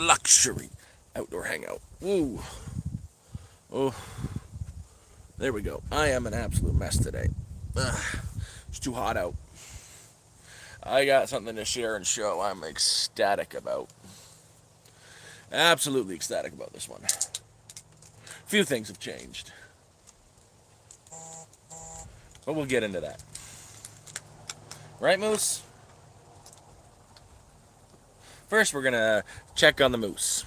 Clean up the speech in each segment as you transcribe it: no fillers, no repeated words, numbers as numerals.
luxury outdoor hangout. Ooh. Oh, there we go. I am an absolute mess today. Ugh, it's too hot out. I got something to share and show I'm ecstatic about. Absolutely ecstatic about this one. Few things have changed, but we'll get into that. Right, Moose? First, we're gonna check on the moose.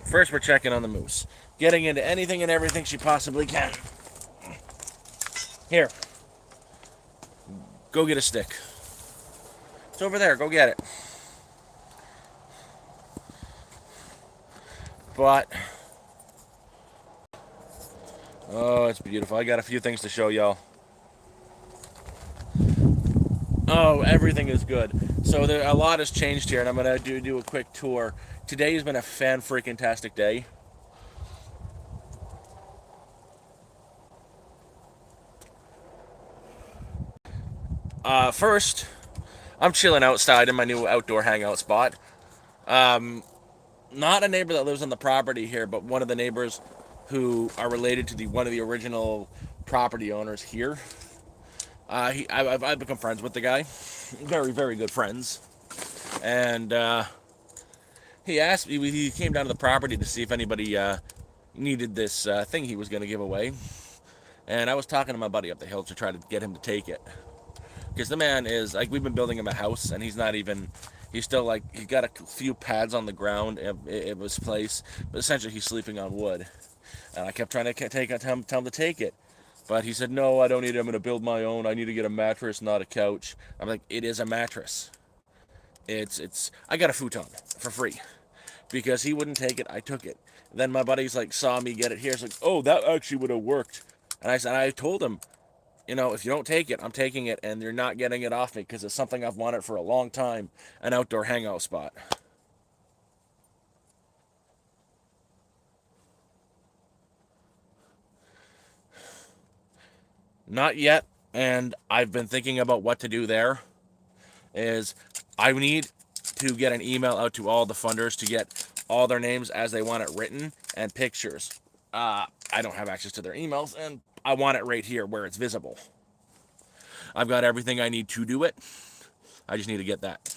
First, we're checking on the moose. Getting into anything and everything she possibly can. Here, go get a stick. It's over there. Go get it. But, oh, it's beautiful. I got a few things to show y'all. Oh, everything is good. So a lot has changed here, and I'm gonna do a quick tour. Today has been a fan-freaking-tastic day. First, I'm chilling outside in my new outdoor hangout spot. Not a neighbor that lives on the property here, but one of the neighbors who are related to one of the original property owners here. I've become friends with the guy, very very good friends, and he asked me. He came down to the property to see if anybody needed this thing he was going to give away, and I was talking to my buddy up the hill to try to get him to take it, because the man is like, we've been building him a house, and he's still like, he's got a few pads on the ground at his place, but essentially he's sleeping on wood, and I kept trying to tell him to take it. But he said, no, I don't need it. I'm going to build my own. I need to get a mattress, not a couch. I'm like, it is a mattress. I got a futon for free because he wouldn't take it. I took it. Then my buddies like saw me get it here. It's like, oh, that actually would have worked. And I told him, if you don't take it, I'm taking it, and you're not getting it off me because it's something I've wanted for a long time, an outdoor hangout spot. Not yet, and I've been thinking about what to do there. Is I need to get an email out to all the funders to get all their names as they want it written and pictures. I don't have access to their emails, and I want it right here where it's visible. I've got everything I need to do it. I just need to get that.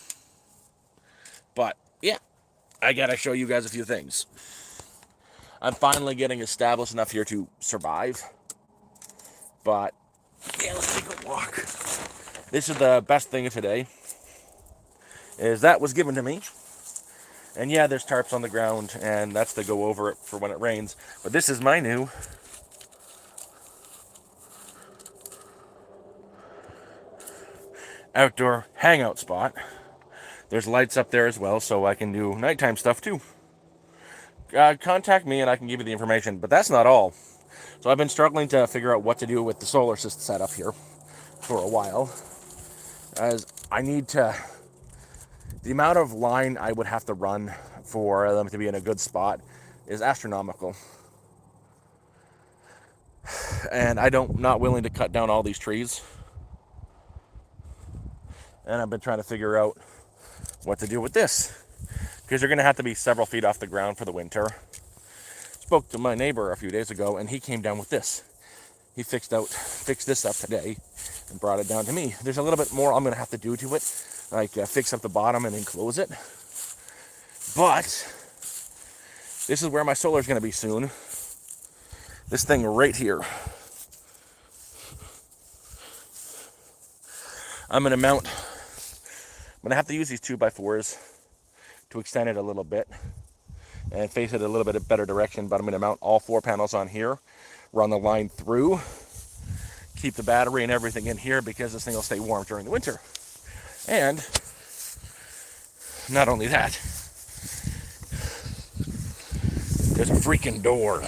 But yeah, I gotta show you guys a few things. I'm finally getting established enough here to survive. But yeah, let's take a walk. This is the best thing of today. Is that was given to me. And yeah, there's tarps on the ground, and that's to go over it for when it rains. But this is my new outdoor hangout spot. There's lights up there as well, so I can do nighttime stuff too. Contact me and I can give you the information, but that's not all. So I've been struggling to figure out what to do with the solar system setup here for a while, as I need to, the amount of line I would have to run for them to be in a good spot is astronomical. And not willing to cut down all these trees. And I've been trying to figure out what to do with this, because you're going to have to be several feet off the ground for the winter. Spoke to my neighbor a few days ago, and he came down with this. He fixed this up today and brought it down to me. There's a little bit more I'm going to have to do to it, like fix up the bottom and enclose it. But this is where my solar is going to be soon. This thing right here. I'm going to have to use these 2x4s to extend it a little bit and face it a little bit better direction, but I'm going to mount all 4 panels on here, run the line through, keep the battery and everything in here, because this thing will stay warm during the winter. And not only that, there's a freaking door.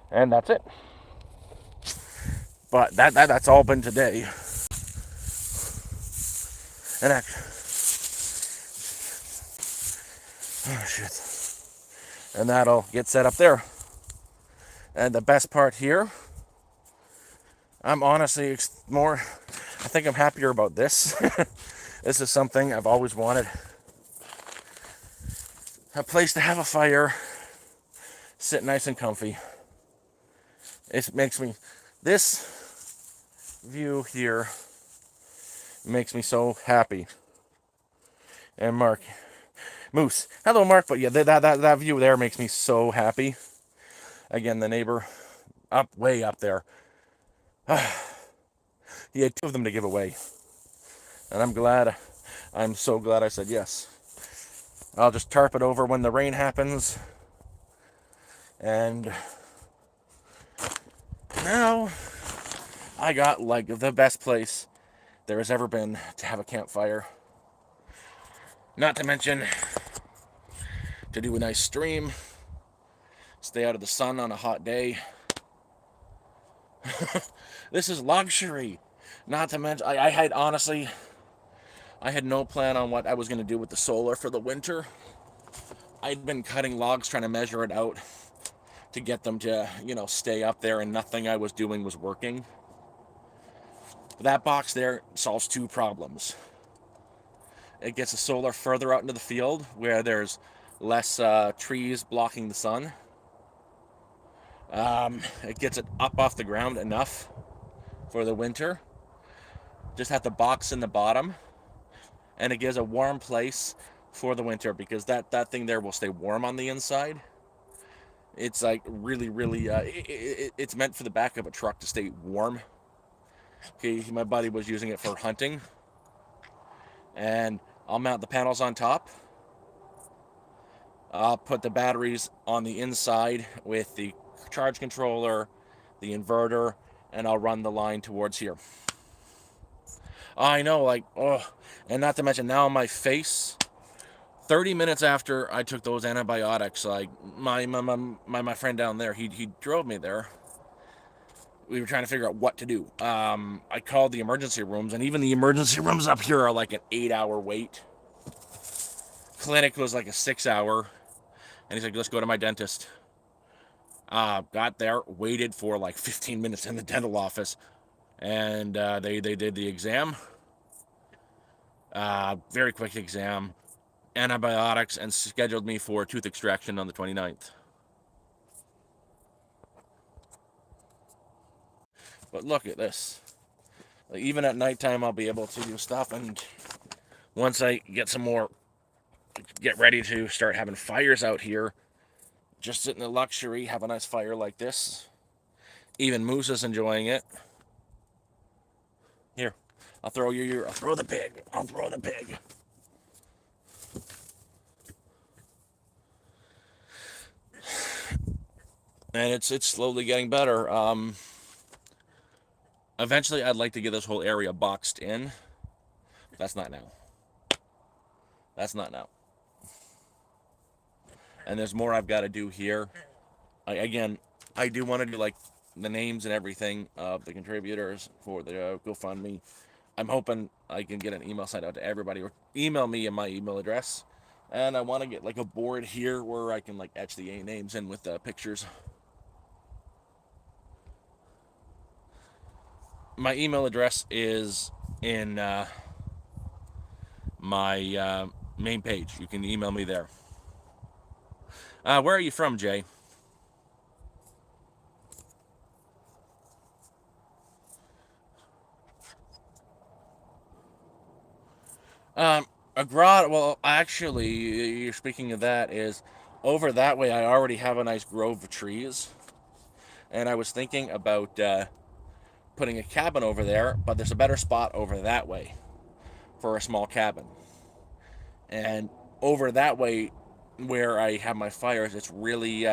And that's it. But that's all been today. And oh shit. And that'll get set up there. And the best part here, I'm honestly I think I'm happier about this. This is something I've always wanted. A place to have a fire, sit nice and comfy. It makes me, this view here makes me so happy. And Mark, Moose, hello Mark, but yeah, that view there makes me so happy. Again, the neighbor way up there. He had two of them to give away. And I'm so glad I said yes. I'll just tarp it over when the rain happens. And now I got like the best place there has ever been to have a campfire. Not to mention to do a nice stream, stay out of the sun on a hot day. This is luxury. Not to mention, I had honestly, I had no plan on what I was going to do with the solar for the winter. I'd been cutting logs trying to measure it out to get them to, stay up there, and nothing I was doing was working. That box there solves two problems. It gets the solar further out into the field where there's less trees blocking the sun. It gets it up off the ground enough for the winter. Just have the box in the bottom, and it gives a warm place for the winter because that thing there will stay warm on the inside. It's like really, really, it's meant for the back of a truck to stay warm. Okay, my buddy was using it for hunting, and I'll mount the panels on top. I'll put the batteries on the inside with the charge controller, the inverter, and I'll run the line towards here. I know, like, oh, and not to mention now my face, 30 minutes after I took those antibiotics, like, my friend down there, he drove me there. We were trying to figure out what to do. I called the emergency rooms, and even the emergency rooms up here are like an 8-hour wait. Clinic was like a 6-hour, and he's like, let's go to my dentist. Got there, waited for like 15 minutes in the dental office, and they did the exam. Very quick exam, antibiotics, and scheduled me for tooth extraction on the 29th. But look at this. Like, even at nighttime, I'll be able to do stuff, and once I get ready to start having fires out here, just sit in the luxury, have a nice fire like this. Even Moose is enjoying it. Here, I'll throw the pig. I'll throw the pig. And it's slowly getting better. Eventually, I'd like to get this whole area boxed in. That's not now. That's not now. And there's more I've got to do here. I do want to do like the names and everything of the contributors for the GoFundMe. I'm hoping I can get an email sent out to everybody, or email me in my email address. And I want to get like a board here where I can like etch the names in with pictures. My email address is in my main page. You can email me there. Where are you from, Jay? A grotto. Well, actually, you're speaking of that, is over that way. I already have a nice grove of trees, and I was thinking about putting a cabin over there, but there's a better spot over that way for a small cabin. And over that way, where I have my fires, it's really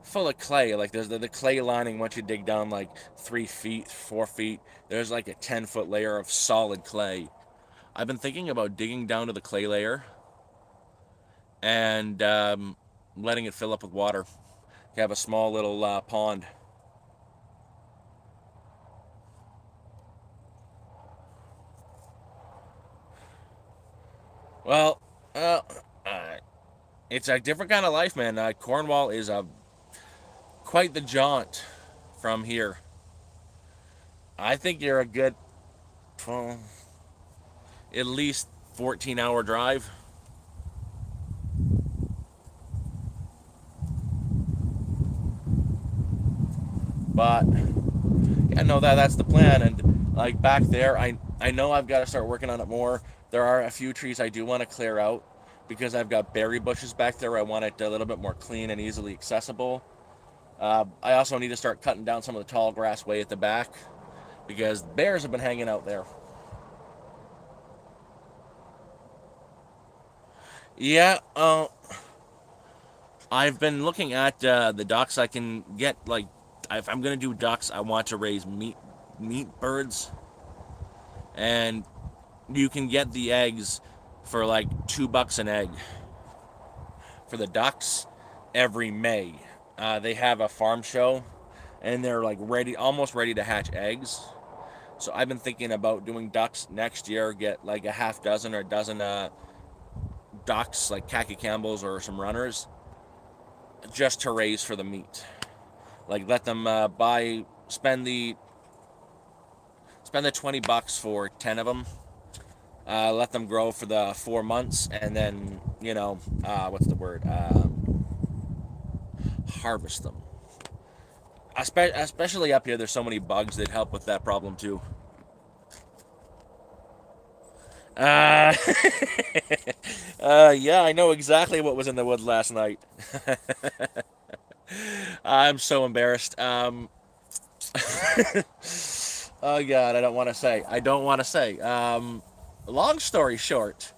full of clay. Like there's the clay lining. Once you dig down like 3 feet, 4 feet, there's like a 10-foot layer of solid clay. I've been thinking about digging down to the clay layer and letting it fill up with water. You have a small little pond. Well, it's a different kind of life, man. Cornwall is quite the jaunt from here. I think you're a good, well, at least 14-hour drive. But yeah, no, that's the plan. And like back there, I know I've got to start working on it more. There are a few trees I do want to clear out because I've got berry bushes back there. I want it a little bit more clean and easily accessible. I also need to start cutting down some of the tall grass way at the back because bears have been hanging out there. Yeah, I've been looking at the ducks. I can get like, if I'm gonna do ducks, I want to raise meat birds, and you can get the eggs for like $2 an egg for the ducks every May. They have a farm show, and they're like ready, almost ready to hatch eggs. So I've been thinking about doing ducks next year. Get like a half dozen or a dozen ducks, like khaki Campbells or some runners, just to raise for the meat. Like let them spend the $20 for 10 of them. Let them grow for the 4 months, and then what's the word? Harvest them. Especially up here, there's so many bugs that help with that problem too. Uh, yeah, I know exactly what was in the woods last night. I'm so embarrassed. Oh God, I don't want to say. I don't want to say. Long story short,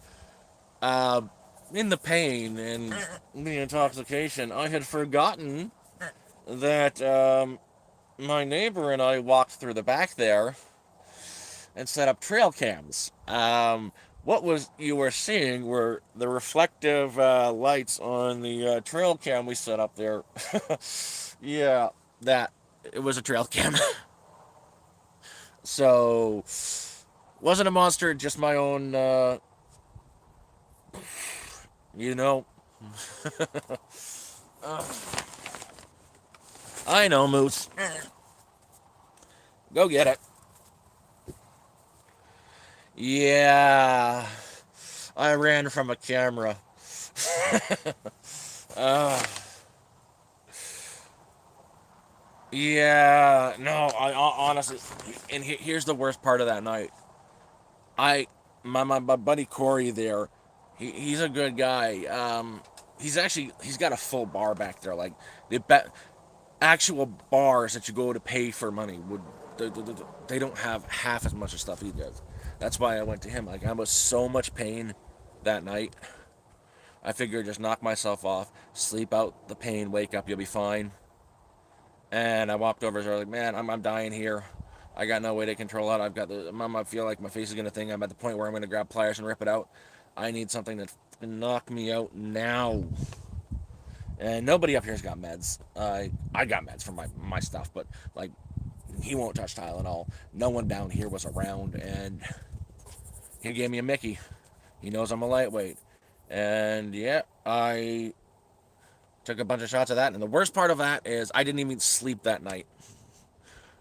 uh, in the pain and the intoxication, I had forgotten that my neighbor and I walked through the back there and set up trail cams. What was you were seeing were the reflective lights on the trail cam we set up there. Yeah, that it was a trail cam. So wasn't a monster, just my own. You know, I know, Moose. Go get it. Yeah, I ran from a camera. uh, yeah, no, honestly, and here's the worst part of that night. I, my buddy Corey there, he's a good guy. He's got a full bar back there, like the actual bars that you go to pay for money would they don't have half as much of stuff he does. That's why I went to him. Like I was so much pain that night. I figured just knock myself off, sleep out the pain, wake up, you'll be fine. And I walked over and I was like, man, I'm dying here. I got no way to control it. I've got the mom. I feel like my face is gonna thing. I'm at the point where I'm gonna grab pliers and rip it out. I need something that can knock me out now. And nobody up here's got meds. I got meds for my stuff, but like he won't touch Tylenol. No one down here was around, and he gave me a Mickey. He knows I'm a lightweight, and yeah, I took a bunch of shots of that. And the worst part of that is I didn't even sleep that night.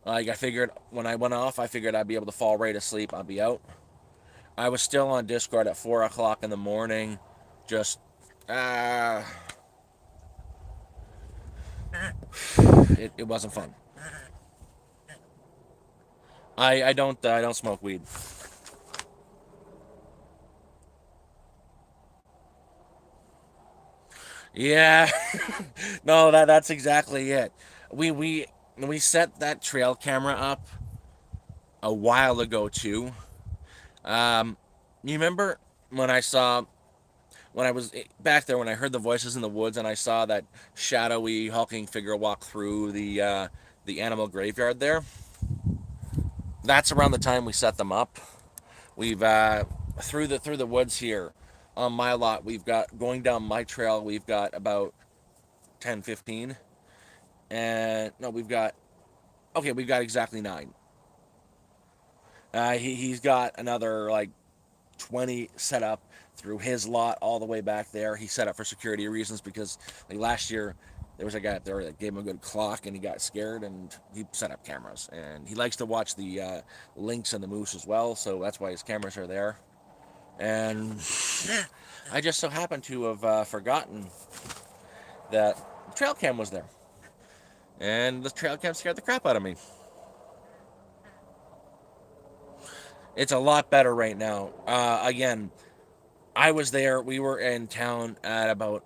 Like I figured when I went off, I figured I'd be able to fall right asleep. I'd be out. I was still on Discord at 4 o'clock in the morning, just uh, it wasn't fun. I don't smoke weed. Yeah, no, that's exactly it. We set that trail camera up a while ago too. Um, you remember when I saw when I was back there when I heard the voices in the woods and I saw that shadowy hulking figure walk through the animal graveyard there? That's around the time we set them up. We've through the woods here on my lot. We've got going down my trail. We've got about 10, 15, and no, we've got exactly 9. He's got another like 20 set up through his lot all the way back there. He set up for security reasons because like last year There was a guy up there that gave him a good clock, and he got scared, and he set up cameras. And he likes to watch the lynx and the moose as well, so that's why his cameras are there. And I just so happened to have forgotten that the trail cam was there. And the trail cam scared the crap out of me. It's a lot better right now. Again, I was there. We were in town at about.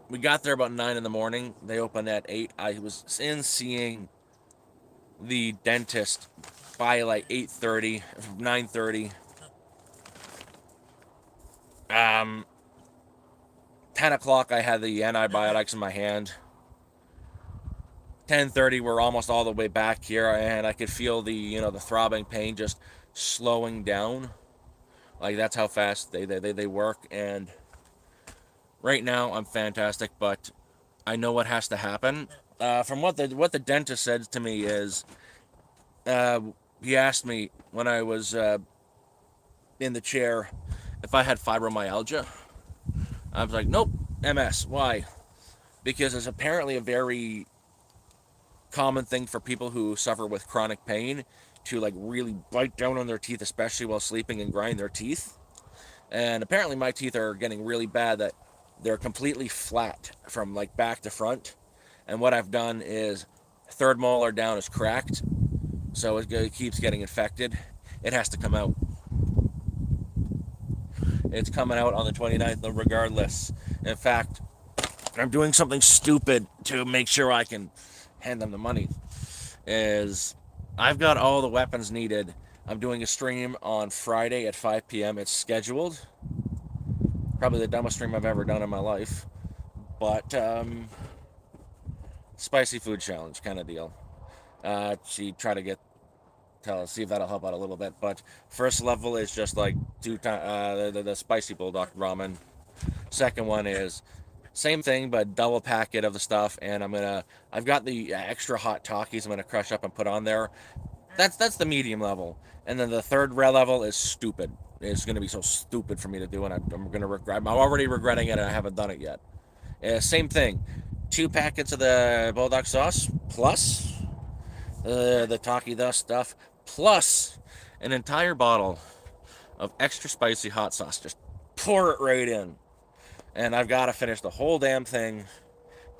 We got there about 9 in the morning. They opened at 8. I was in seeing the dentist by like 8:30, 9:30. 10 o'clock, I had the antibiotics in my hand. 10:30, we're almost all the way back here, and I could feel the throbbing pain just slowing down. Like, that's how fast they work. And right now, I'm fantastic, but I know what has to happen. From what the dentist said to me is, he asked me when I was in the chair if I had fibromyalgia. I was like, nope, MS. Why? Because it's apparently a very common thing for people who suffer with chronic pain to like really bite down on their teeth, especially while sleeping, and grind their teeth. And apparently my teeth are getting really bad that they're completely flat from like back to front. And what I've done is third molar down is cracked, so it keeps getting infected. It has to come out. It's coming out on the 29th regardless. In fact, I'm doing something stupid to make sure I can hand them the money. Is I've got all the weapons needed. I'm doing a stream on Friday at 5 p.m. It's scheduled. Probably the dumbest stream I've ever done in my life. But, spicy food challenge kind of deal. She tried to see if that'll help out a little bit. But first level is just like the spicy bulldog ramen. Second one is same thing, but double packet of the stuff, and I've got the extra hot Takis I'm gonna crush up and put on there. That's the medium level, and then the third level is stupid. It's gonna be so stupid for me to do, and I'm gonna regret. I'm already regretting it, and I haven't done it yet. Same thing, 2 packets of the bulldog sauce plus the Taki stuff plus an entire bottle of extra spicy hot sauce. Just pour it right in. And I've got to finish the whole damn thing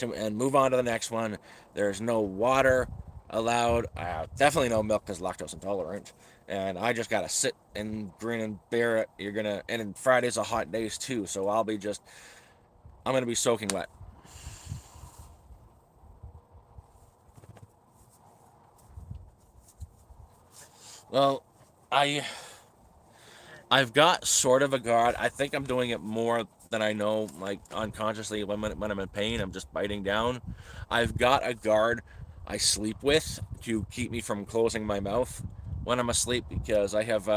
and move on to the next one. There's no water allowed. Definitely no milk because lactose intolerant. And I just got to sit and grin and bear it. And Friday's a hot days too, so I'm going to be soaking wet. Well, I've got sort of a guard. I think I'm doing it more than I know, like unconsciously when I'm in pain. I'm just biting down. I've got a guard I sleep with to keep me from closing my mouth when I'm asleep because I have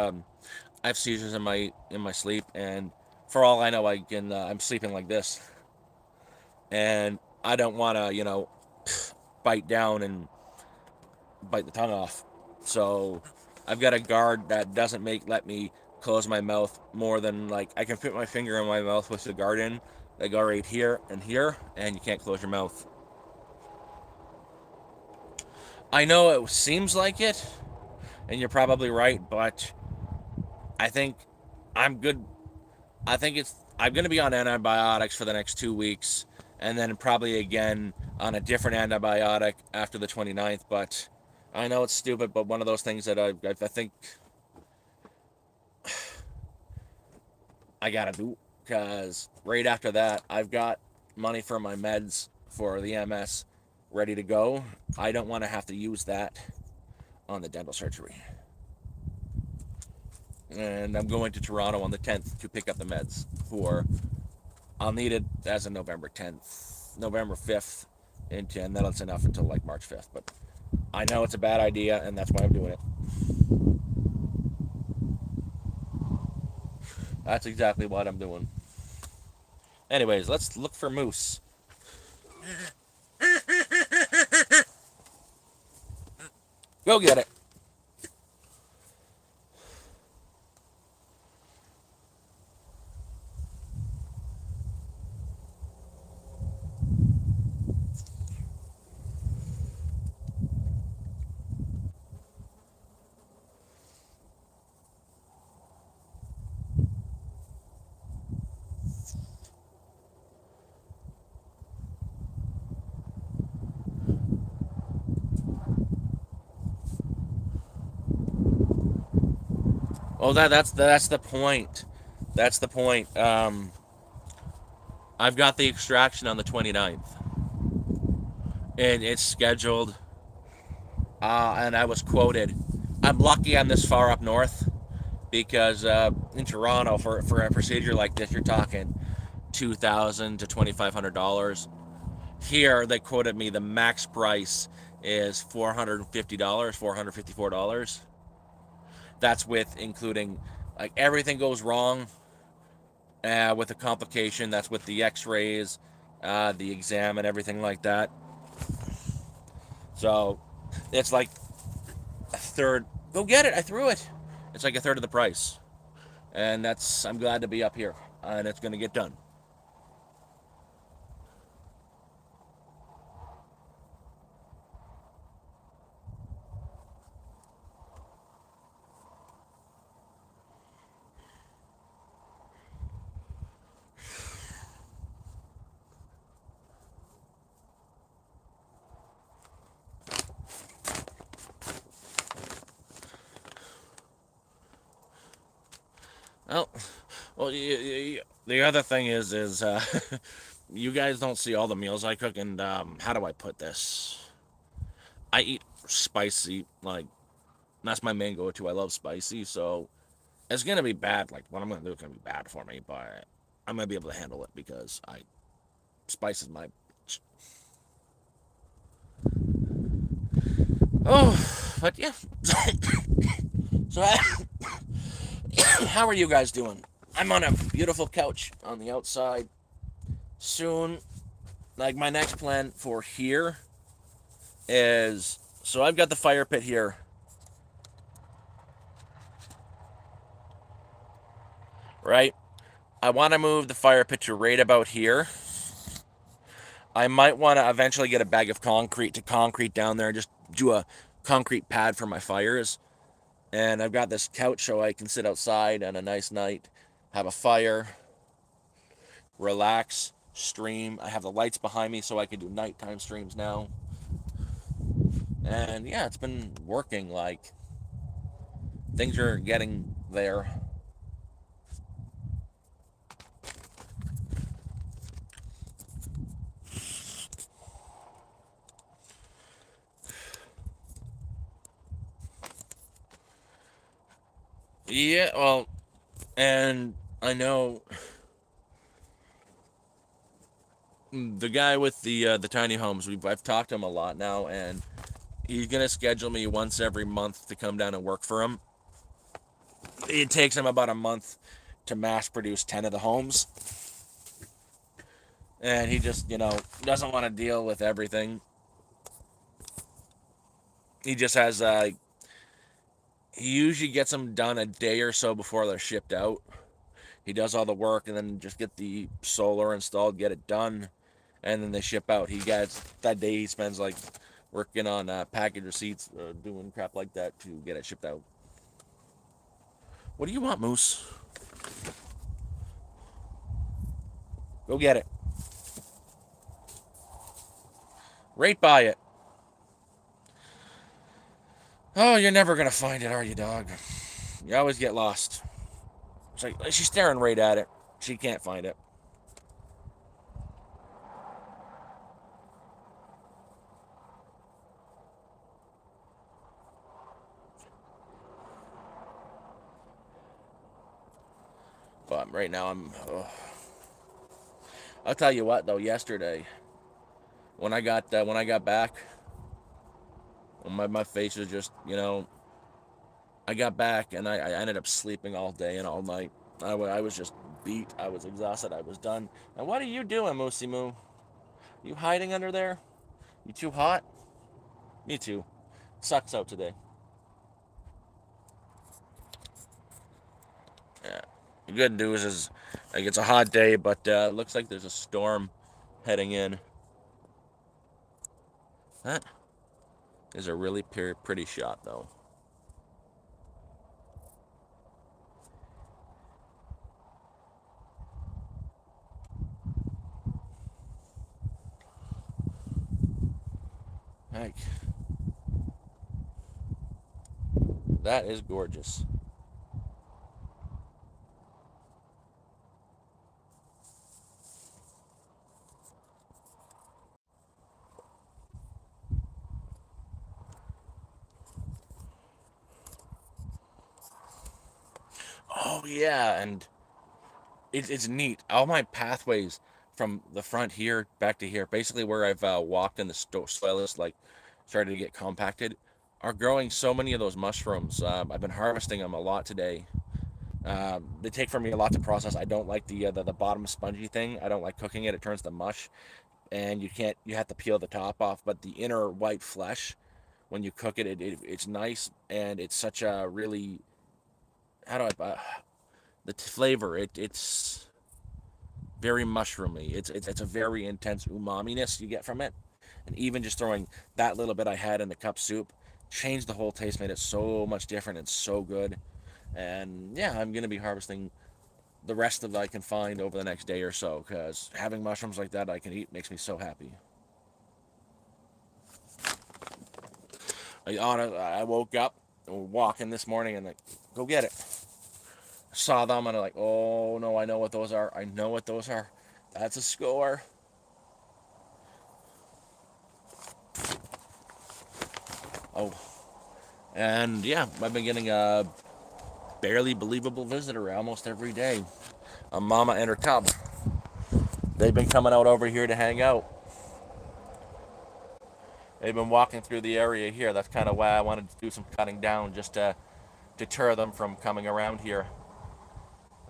seizures in my sleep, and for all I know, I'm sleeping like this, and I don't want to bite down and bite the tongue off. So I've got a guard that doesn't let me close my mouth more than like I can put my finger in my mouth with the guard in. They go right here, and you can't close your mouth. I know it seems like it, and you're probably right, but I think I'm good. I'm going to be on antibiotics for the next 2 weeks, and then probably again on a different antibiotic after the 29th, but I know it's stupid, but one of those things that I think I gotta do, because right after that, I've got money for my meds for the MS ready to go. I don't want to have to use that on the dental surgery. And I'm going to Toronto on the 10th to pick up the meds I'll need it as of November 10th, November 5th, and then that's enough until like March 5th. But I know it's a bad idea, and that's why I'm doing it. That's exactly what I'm doing. Anyways, let's look for moose. Go get it. Oh, that's the point. That's the point. I've got the extraction on the 29th, and it's scheduled. And I was quoted. I'm lucky I'm this far up north because in Toronto for a procedure like this, you're talking $2,000 to $2,500. Here they quoted me the max price is $450, $454. That's with including like everything goes wrong with the complication. That's with the X-rays, the exam, and everything like that. So it's like a third. Go get it. I threw it. It's like a third of the price, and that's I'm glad to be up here, and it's gonna get done. Oh, well, the other thing is you guys don't see all the meals I cook, and how do I put this? I eat spicy, like that's my main go-to. I love spicy, so it's gonna be bad. Like what I'm gonna do is gonna be bad for me, but I'm gonna be able to handle it because I spice is my. Oh, but yeah. So how are you guys doing? I'm on a beautiful couch on the outside. Soon, like my next plan for here is so I've got the fire pit here, right? I want to move the fire pit to right about here. I might want to eventually get a bag of concrete to concrete down there and just do a concrete pad for my fires. And I've got this couch so I can sit outside on a nice night, have a fire, relax, stream. I have the lights behind me so I can do nighttime streams now. And yeah, it's been working. Like things are getting there. Yeah, well, and I know the guy with the tiny homes. I've talked to him a lot now, and he's gonna schedule me once every month to come down and work for him. It takes him about a month to mass produce 10 of the homes, and he just doesn't want to deal with everything. He just has he usually gets them done a day or so before they're shipped out. He does all the work and then just get the solar installed, get it done, and then they ship out. He gets that day he spends like working on package receipts, doing crap like that to get it shipped out. What do you want, Moose? Go get it. Right by it. Oh, you're never gonna find it, are you, dog? You always get lost. It's like she's staring right at it. She can't find it. But right now I'm. I'll tell you what though. Yesterday, when I got back, my face was just I got back and I ended up sleeping all day and all night. I was just beat. I was exhausted. I was done. And what are you doing, Moosey Moo? You hiding under there? You too hot? Me too. Sucks out today. Yeah. The good news is, like, it's a hot day, but it looks like there's a storm heading in. That is a really pretty shot, though. Heck, that is gorgeous. Oh yeah, and it's neat. All my pathways from the front here back to here, basically where I've walked and the soil is like starting to get compacted, are growing so many of those mushrooms. I've been harvesting them a lot today. They take for me a lot to process. I don't like the bottom spongy thing. I don't like cooking it. It turns to mush, and you have to peel the top off. But the inner white flesh, when you cook it, it's nice, and it's such a really, how do I the flavor. It's very mushroomy. It's a very intense umami-ness you get from it, and even just throwing that little bit I had in the cup soup changed the whole taste, made it so much different and so good. And yeah, I'm gonna be harvesting the rest of that I can find over the next day or so, because having mushrooms like that I can eat makes me so happy. I woke up walking this morning and like, go get it. Saw them and I'm like, oh no, I know what those are. I know what those are. That's a score. Oh, and yeah, I've been getting a barely believable visitor almost every day. A mama and her cub. They've been coming out over here to hang out. They've been walking through the area here. That's kind of why I wanted to do some cutting down, just to deter them from coming around here.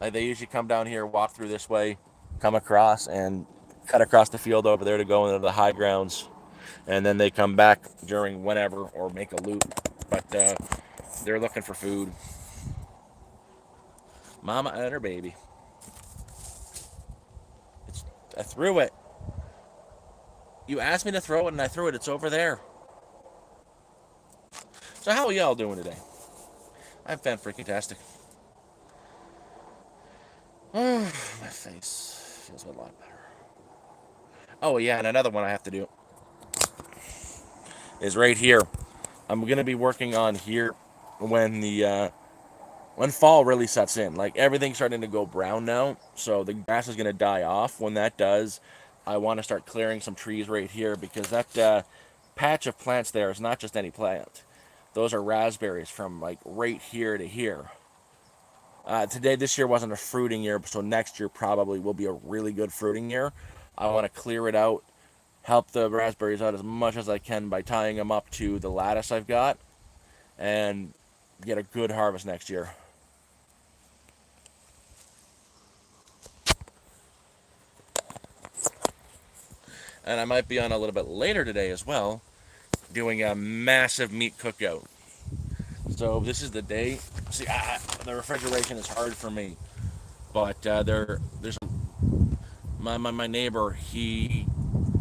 Like they usually come down here, walk through this way, come across, and cut across the field over there to go into the high grounds, and then they come back during whenever or make a loop. But they're looking for food. Mama and her baby. It's, I threw it. You asked me to throw it, and I threw it. It's over there. So how are y'all doing today? I've been freaking tastic. My face feels a lot better. Oh yeah, and another one I have to do is right here. I'm gonna be working on here when when fall really sets in. Like everything's starting to go brown now, so the grass is gonna die off. When that does, I want to start clearing some trees right here, because that patch of plants there is not just any plant. Those are raspberries from like right here to here. This year wasn't a fruiting year, so next year probably will be a really good fruiting year. I want to clear it out, help the raspberries out as much as I can by tying them up to the lattice I've got, and get a good harvest next year. And I might be on a little bit later today as well, doing a massive meat cookout. So this is the day. See, the refrigeration is hard for me, but there's my neighbor. He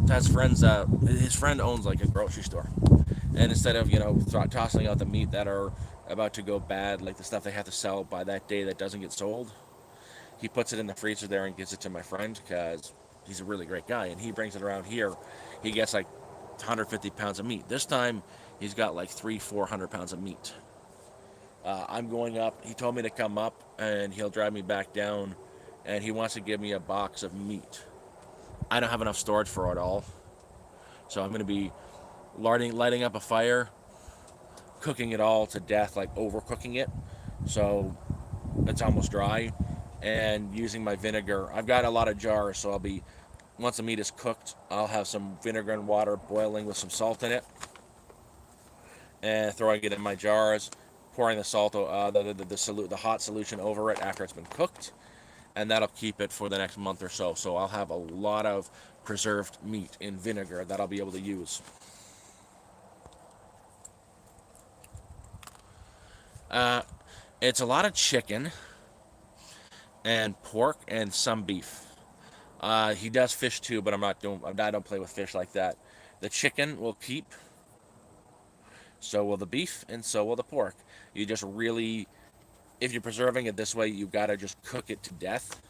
has friends. His friend owns like a grocery store, and instead of tossing out the meat that are about to go bad, like the stuff they have to sell by that day that doesn't get sold, he puts it in the freezer there and gives it to my friend, because he's a really great guy, and he brings it around here. He gets like 150 pounds of meat. This time he's got like 400 pounds of meat. I'm going up. He told me to come up and he'll drive me back down, and he wants to give me a box of meat. I don't have enough storage for it all, so I'm going to be lighting up a fire, cooking it all to death, like overcooking it, so it's almost dry, and using my vinegar. I've got a lot of jars, so once the meat is cooked, I'll have some vinegar and water boiling with some salt in it, and throwing it in my jars, pouring the salt, the hot solution over it after it's been cooked, and that'll keep it for the next month or so. So I'll have a lot of preserved meat in vinegar that I'll be able to use. Uh, it's a lot of chicken and pork and some beef. He does fish too, but I don't play with fish like that. The chicken will keep, so will the beef, and so will the pork. You just really, if you're preserving it this way, you gotta just cook it to death.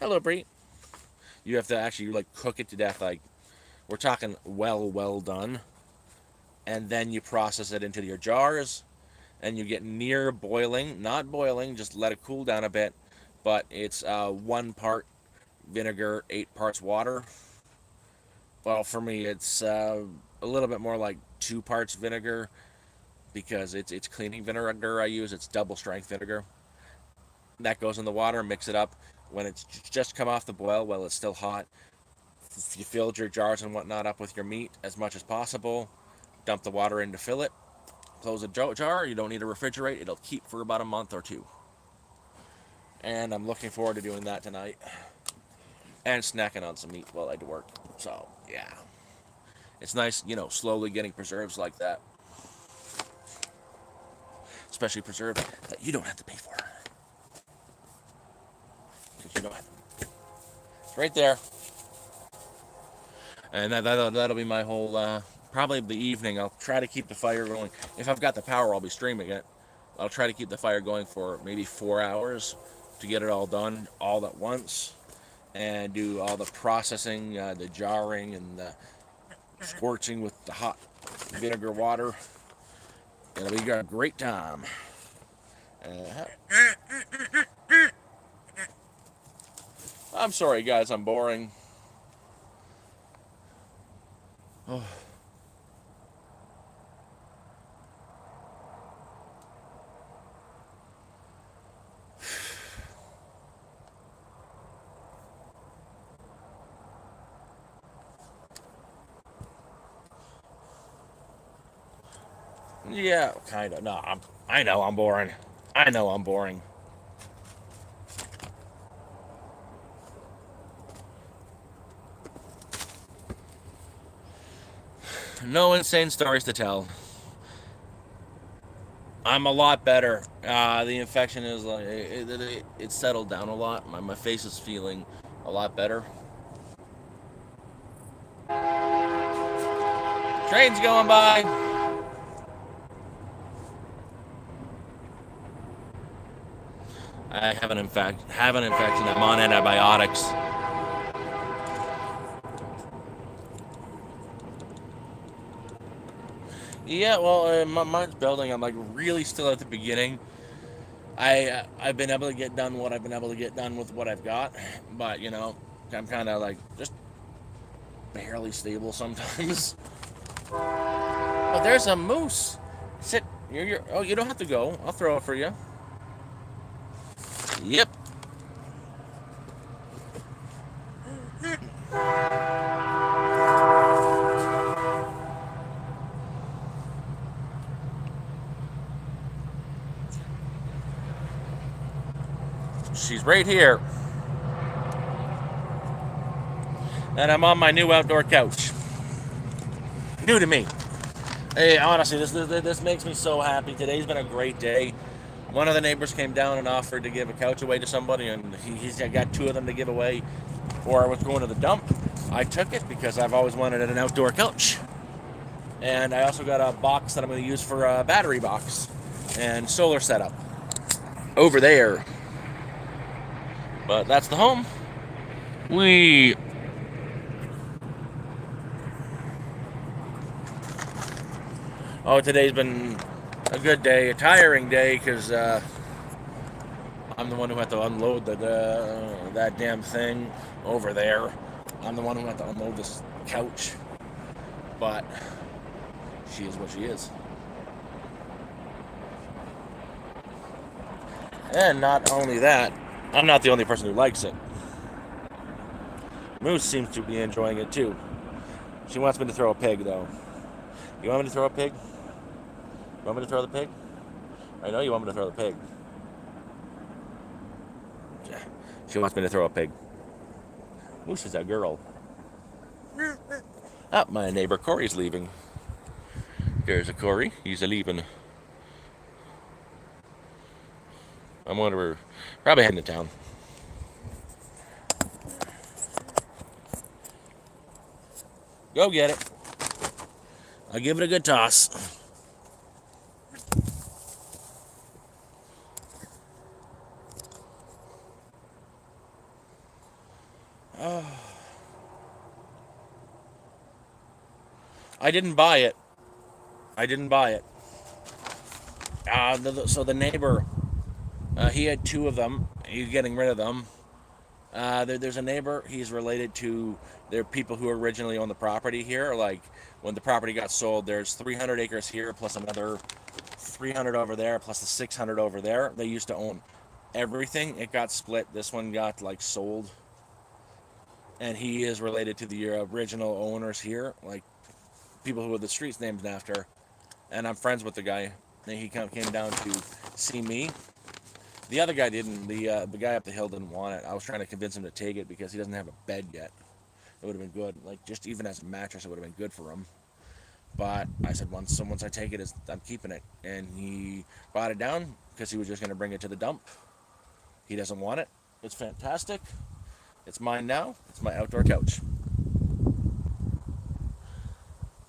Hello, Bree. You have to actually like cook it to death. Like we're talking well done, and then you process it into your jars, and you get near boiling, not boiling, just let it cool down a bit. But it's 1 part vinegar, 8 parts water. Well, for me, it's a little bit more like 2 parts vinegar, because it's cleaning vinegar I use. It's double strength vinegar. That goes in the water, mix it up. When it's just come off the boil, while it's still hot, you filled your jars and whatnot up with your meat as much as possible. Dump the water in to fill it. Close the jar. You don't need to refrigerate. It'll keep for about a month or two. And I'm looking forward to doing that tonight. And snacking on some meat while I do work. So, yeah. It's nice, slowly getting preserves like that. Especially preserves that you don't have to pay for. Because you don't have to. It's right there. And that'll be my whole, probably the evening. I'll try to keep the fire going. If I've got the power, I'll be streaming it. I'll try to keep the fire going for maybe 4 hours to get it all done all at once. And do all the processing, the jarring and the scorching with the hot vinegar water. It'll be a great time. I'm sorry, guys, I'm boring. Oh. Yeah, kind of. No, I know I'm boring. I know I'm boring. No insane stories to tell. I'm a lot better. The infection is like it settled down a lot. My face is feeling a lot better. Train's going by. I have an infection. I'm on antibiotics. Yeah, well, mine's building. I'm like really still at the beginning. I've been able to get done what I've been able to get done with what I've got, but I'm kind of like just barely stable sometimes. Oh, there's a moose. Sit. Oh, you don't have to go. I'll throw it for you. Yep. She's right here. And I'm on my new outdoor couch. New to me. Hey, honestly, this makes me so happy. Today's been a great day. One of the neighbors came down and offered to give a couch away to somebody, and he's got 2 of them to give away. Or I was going to the dump. I took it because I've always wanted an outdoor couch. And I also got a box that I'm going to use for a battery box and solar setup over there. But that's the home. Oh, today's been a good day, a tiring day, because I'm the one who had to unload that damn thing over there. I'm the one who had to unload this couch. But she is what she is. And not only that, I'm not the only person who likes it. Moose seems to be enjoying it too. She wants me to throw a pig, though. You want me to throw a pig? You want me to throw the pig? I know you want me to throw the pig. She wants me to throw a pig. Moose is a girl. Ah, my neighbor Corey's leaving. There's a Corey. He's a leaving. I'm wondering, probably heading to town. Go get it. I'll give it a good toss. Oh. I didn't buy it. So the neighbor, he had 2 of them. He's getting rid of them. There's a neighbor. He's related to. There are people who originally owned the property here. Like when the property got sold, there's 300 acres here plus another 300 over there plus the 600 over there. They used to own everything. It got split. This one got like sold, and he is related to the original owners here, like people who the street's named after. And I'm friends with the guy. And he came down to see me. The other guy didn't. The guy up the hill didn't want it. I was trying to convince him to take it because he doesn't have a bed yet. It would have been good. Like, just even as a mattress, it would have been good for him. But I said, once I take it, I'm keeping it. And he brought it down because he was just going to bring it to the dump. He doesn't want it. It's fantastic. It's mine now. It's my outdoor couch.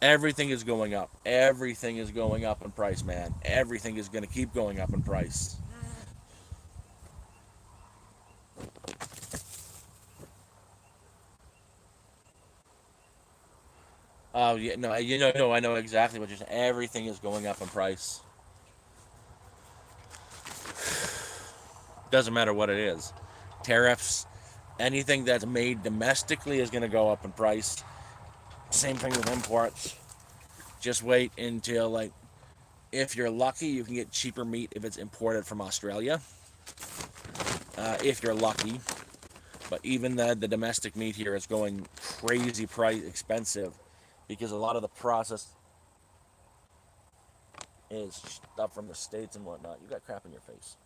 Everything is going up. Everything is going up in price, man. Everything is going to keep going up in price. Oh, yeah, no, no, I know exactly what you're saying. Everything is going up in price. Doesn't matter what it is. Tariffs, anything that's made domestically is going to go up in price. Same thing with imports. Just wait until, like, if you're lucky, you can get cheaper meat if it's imported from Australia. If you're lucky. But even the domestic meat here is going crazy price expensive because a lot of the process is stuff from the States and whatnot. You got crap in your face.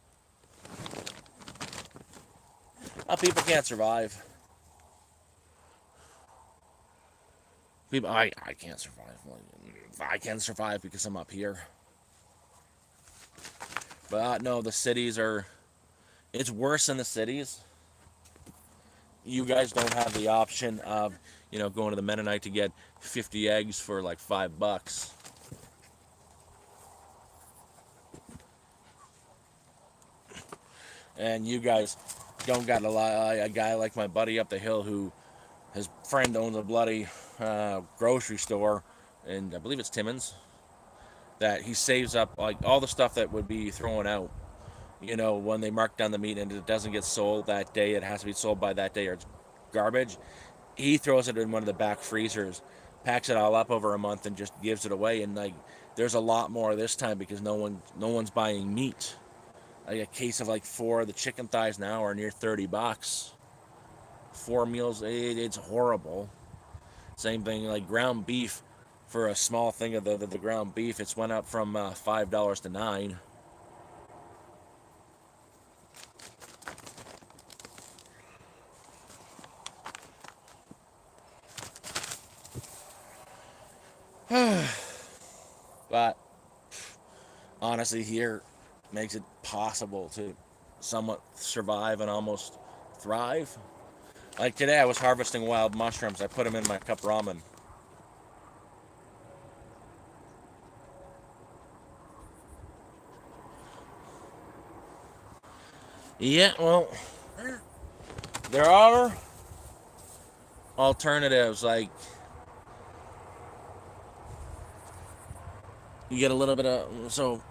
People can't survive. People, I can't survive. I can survive because I'm up here. But no, the cities are, it's worse in the cities. You guys don't have the option of, going to the Mennonite to get 50 eggs for like $5. And you guys don't got a guy like my buddy up the hill who his friend owns a bloody grocery store, and I believe it's Timmins, that he saves up like all the stuff that would be thrown out. When they mark down the meat and it doesn't get sold that day, it has to be sold by that day or it's garbage. He throws it in one of the back freezers, packs it all up over a month, and just gives it away. And like, there's a lot more this time because no one's buying meat. Like a case of like 4 of the chicken thighs now are near $30. 4 meals, it's horrible. Same thing like ground beef. For a small thing of the ground beef, it's went up from $5 to $9. But honestly, here makes it possible to somewhat survive and almost thrive. Like today, I was harvesting wild mushrooms. I put them in my cup ramen. Yeah, well, there are alternatives. Like, you get a little bit of, so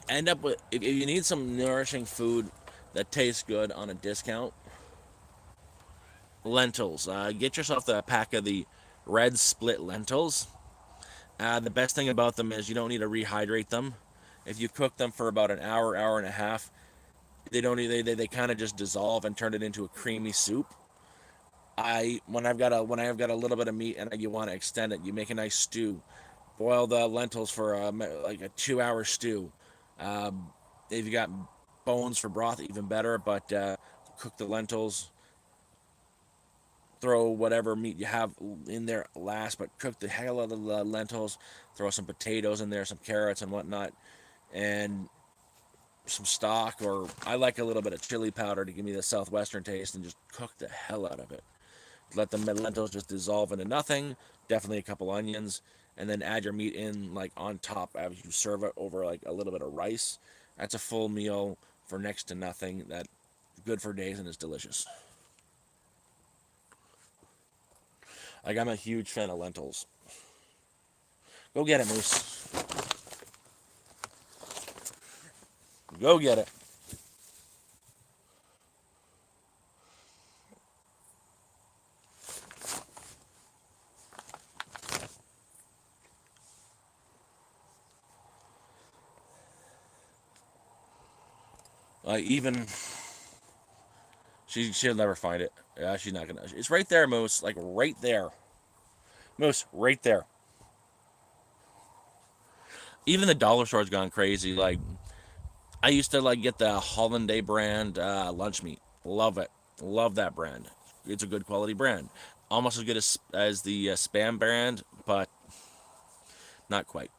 end up with, if you need some nourishing food that tastes good on a discount, lentils. Get yourself the pack of the red split lentils. The best thing about them is you don't need to rehydrate them. If you cook them for about an hour, hour and a half, they don't they kind of just dissolve and turn it into a creamy soup. When I've got a little bit of meat and you want to extend it, you make a nice stew. Boil the lentils for like a 2-hour stew. If you got bones for broth, even better. But cook the lentils. Throw whatever meat you have in there last, but cook the hell out of the lentils. Throw some potatoes in there, some carrots and whatnot, and some stock. Or I like a little bit of chili powder to give me the southwestern taste, and just cook the hell out of it. Let the lentils just dissolve into nothing. Definitely a couple onions, and then add your meat in like on top as you serve it over like a little bit of rice. That's a full meal for next to nothing. That good for days and is delicious. Like, I'm a huge fan of lentils. Go get it, Moose. Go get it. Even she'll never find it. She's not gonna. It's right there, Moose. Like right there, Moose. Right there. Even the dollar store's gone crazy. Like I used to like get the Hollanday brand lunch meat. Love it. Love that brand. It's a good quality brand. Almost as good as the Spam brand, but not quite.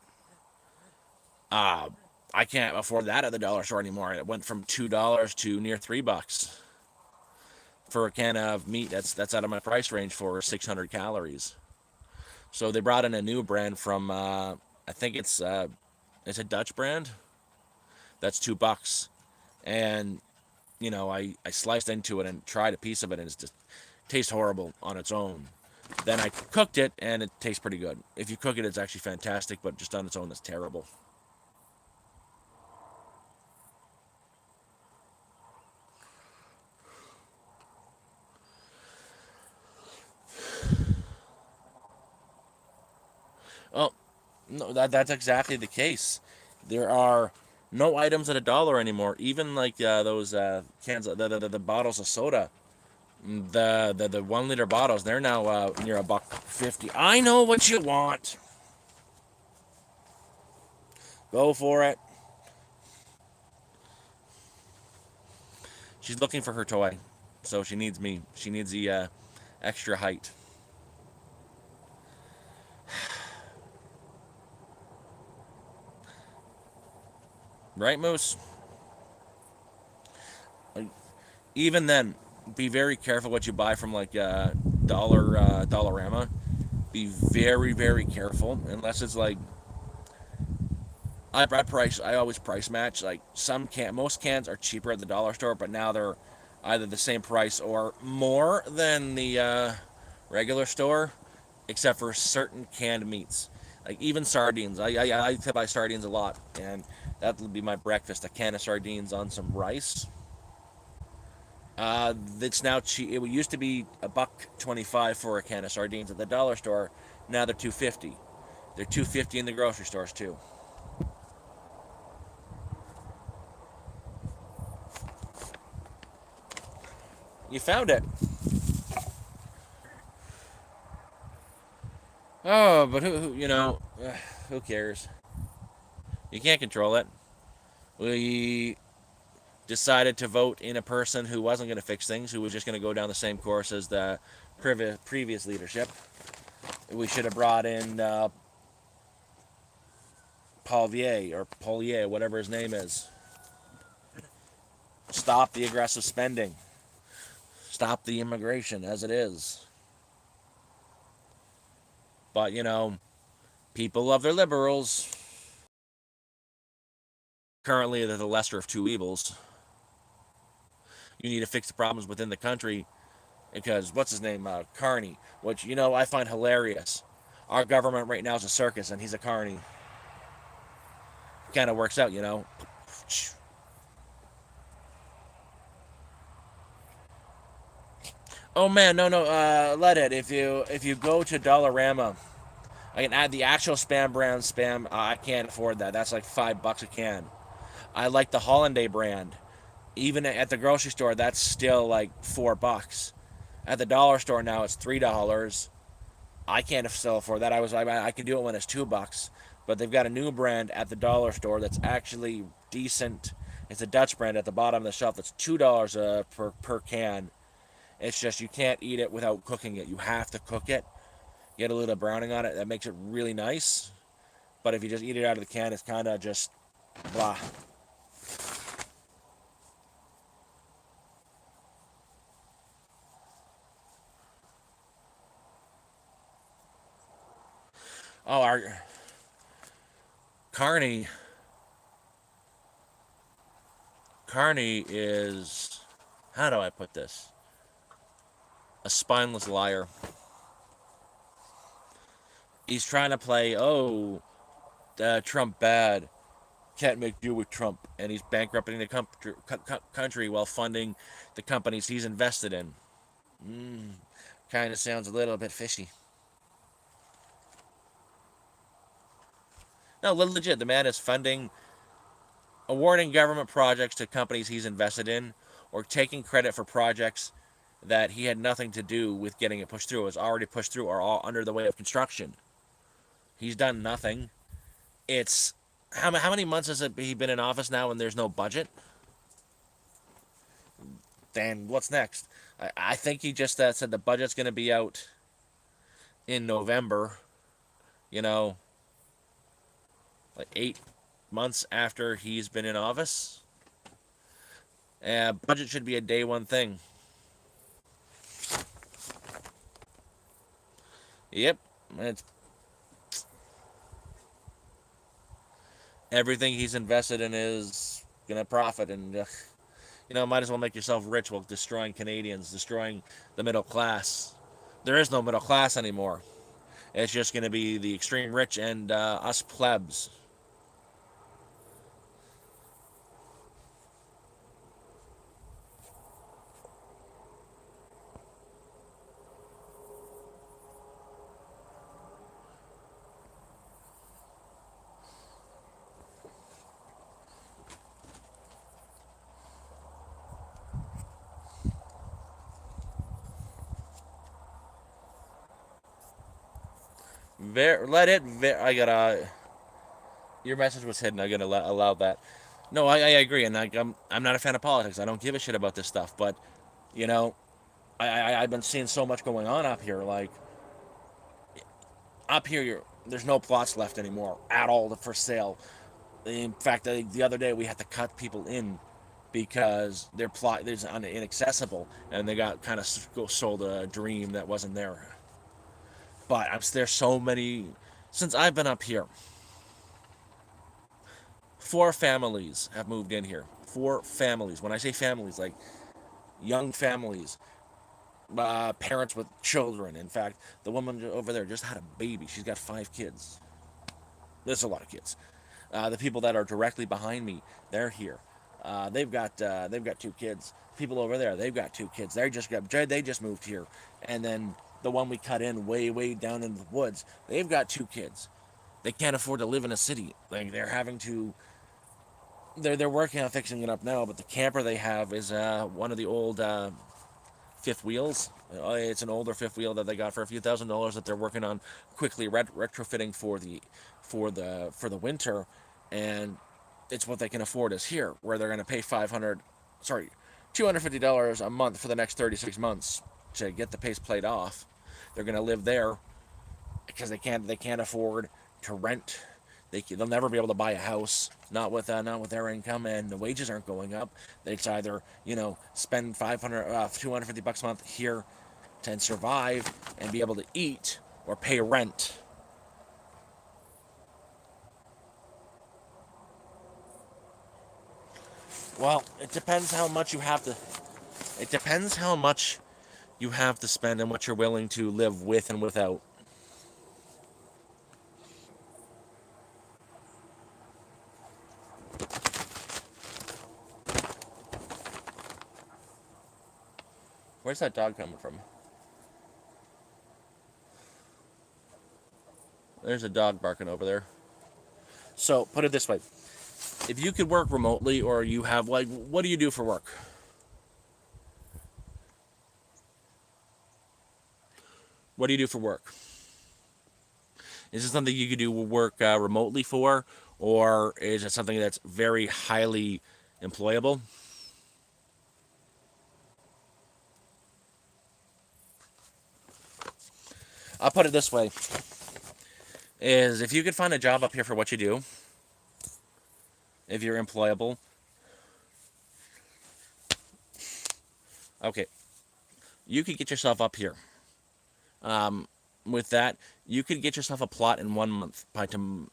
Uh, I can't afford that at the dollar store anymore. It went from $2 to near $3 for a can of meat. That's out of my price range for 600 calories. So they brought in a new brand from I think it's a Dutch brand. That's $2, and I sliced into it and tried a piece of it, and it just tastes horrible on its own. Then I cooked it, and it tastes pretty good. If you cook it, it's actually fantastic, but just on its own, it's terrible. Oh, no, that's exactly the case. There are no items at a dollar anymore. Even like those cans, the bottles of soda, the 1 liter bottles, they're now near $1.50. I know what you want. Go for it. She's looking for her toy, so she needs me. She needs the extra height. Right, Moose? Like, even then, be very careful what you buy from like Dollarama. Be very, very careful, unless it's like I always price match. Like most cans are cheaper at the dollar store, but now they're either the same price or more than the regular store, except for certain canned meats. Like even sardines. I like to buy sardines a lot, and that would be my breakfast: a can of sardines on some rice. It's now cheap. It used to be $1.25 for a can of sardines at the dollar store. Now they're 2.50. They're 2.50 in the grocery stores too. You found it. Oh, but who cares? You can't control it. We decided to vote in a person who wasn't going to fix things, who was just going to go down the same course as the previous leadership. We should have brought in Paulier or Polier, whatever his name is. Stop the aggressive spending. Stop the immigration as it is. But, people love their liberals. Currently, they're the lesser of two evils. You need to fix the problems within the country because, what's his name? Carney, which, I find hilarious. Our government right now is a circus and he's a carny. Kind of works out. Oh man, no, no, let it. If you go to Dollarama, I can add the actual spam brand spam. I can't afford that. That's like $5 a can. I like the Hollanday brand. Even at the grocery store, that's still like $4. At the dollar store now, it's $3. I can't still afford that. I can do it when it's $2, but they've got a new brand at the dollar store that's actually decent. It's a Dutch brand at the bottom of the shelf. That's $2 per can. It's just you can't eat it without cooking it. You have to cook it. Get a little browning on it. That makes it really nice. But if you just eat it out of the can, it's kind of just blah. Oh, our Carney. Carney is. How do I put this? A spineless liar. He's trying to play, Trump bad. Can't make deal with Trump. And he's bankrupting the country while funding the companies he's invested in. Kind of sounds a little bit fishy. No, legit. The man is funding awarding government projects to companies he's invested in, or taking credit for projects that he had nothing to do with getting it pushed through, it was already pushed through or all under the way of construction. He's done nothing. It's how many months has he been in office now and there's no budget? Then what's next? I think he just said the budget's going to be out in November, you know, like 8 months after he's been in office. Budget should be a day one thing. Yep, it's everything he's invested in is gonna profit, and might as well make yourself rich while destroying Canadians, destroying the middle class. There is no middle class anymore. It's just gonna be the extreme rich and us plebs. Let it. I gotta. Your message was hidden. I gotta allow that. No, I agree, and I'm not a fan of politics. I don't give a shit about this stuff. But you know, I've been seeing so much going on up here. Like up here, there's no plots left anymore at all for sale. In fact, the other day we had to cut people in because their plot is inaccessible, and they got kind of sold a dream that wasn't there. But there's so many since I've been up here. 4 families have moved in here. 4 families. When I say families, like young families, parents with children. In fact, the woman over there just had a baby. She's got 5 kids. There's a lot of kids. The people that are directly behind me, they're here. They've got 2 kids. People over there, they've got 2 kids. They just moved here, and then the one we cut in way down in the woods, they've got 2 kids. They can't afford to live in a city. Like they're having to. They're working on fixing it up now, but the camper they have is one of the old fifth wheels. It's an older fifth wheel that they got for a few $1,000s that they're working on quickly retrofitting for the winter, and it's what they can afford is here, where they're going to pay $250 a month for the next 36 months to get the pace played off. They're going to live there because they can't afford to rent. They'll never be able to buy a house, not with their income, and the wages aren't going up. It's either spend 250 bucks a month here to survive and be able to eat, or pay rent. Well, it depends how much you have to. It depends how much you have to spend and what you're willing to live with and without. Where's that dog coming from? There's a dog barking over there. So put it this way: if you could work remotely, or you have what do you do for work? What do you do for work? Is it something you could do work remotely for, or is it something that's very highly employable? I'll put it this way: is if you could find a job up here for what you do, if you're employable, okay, you could get yourself up here. With that, you could get yourself a plot in 1 month from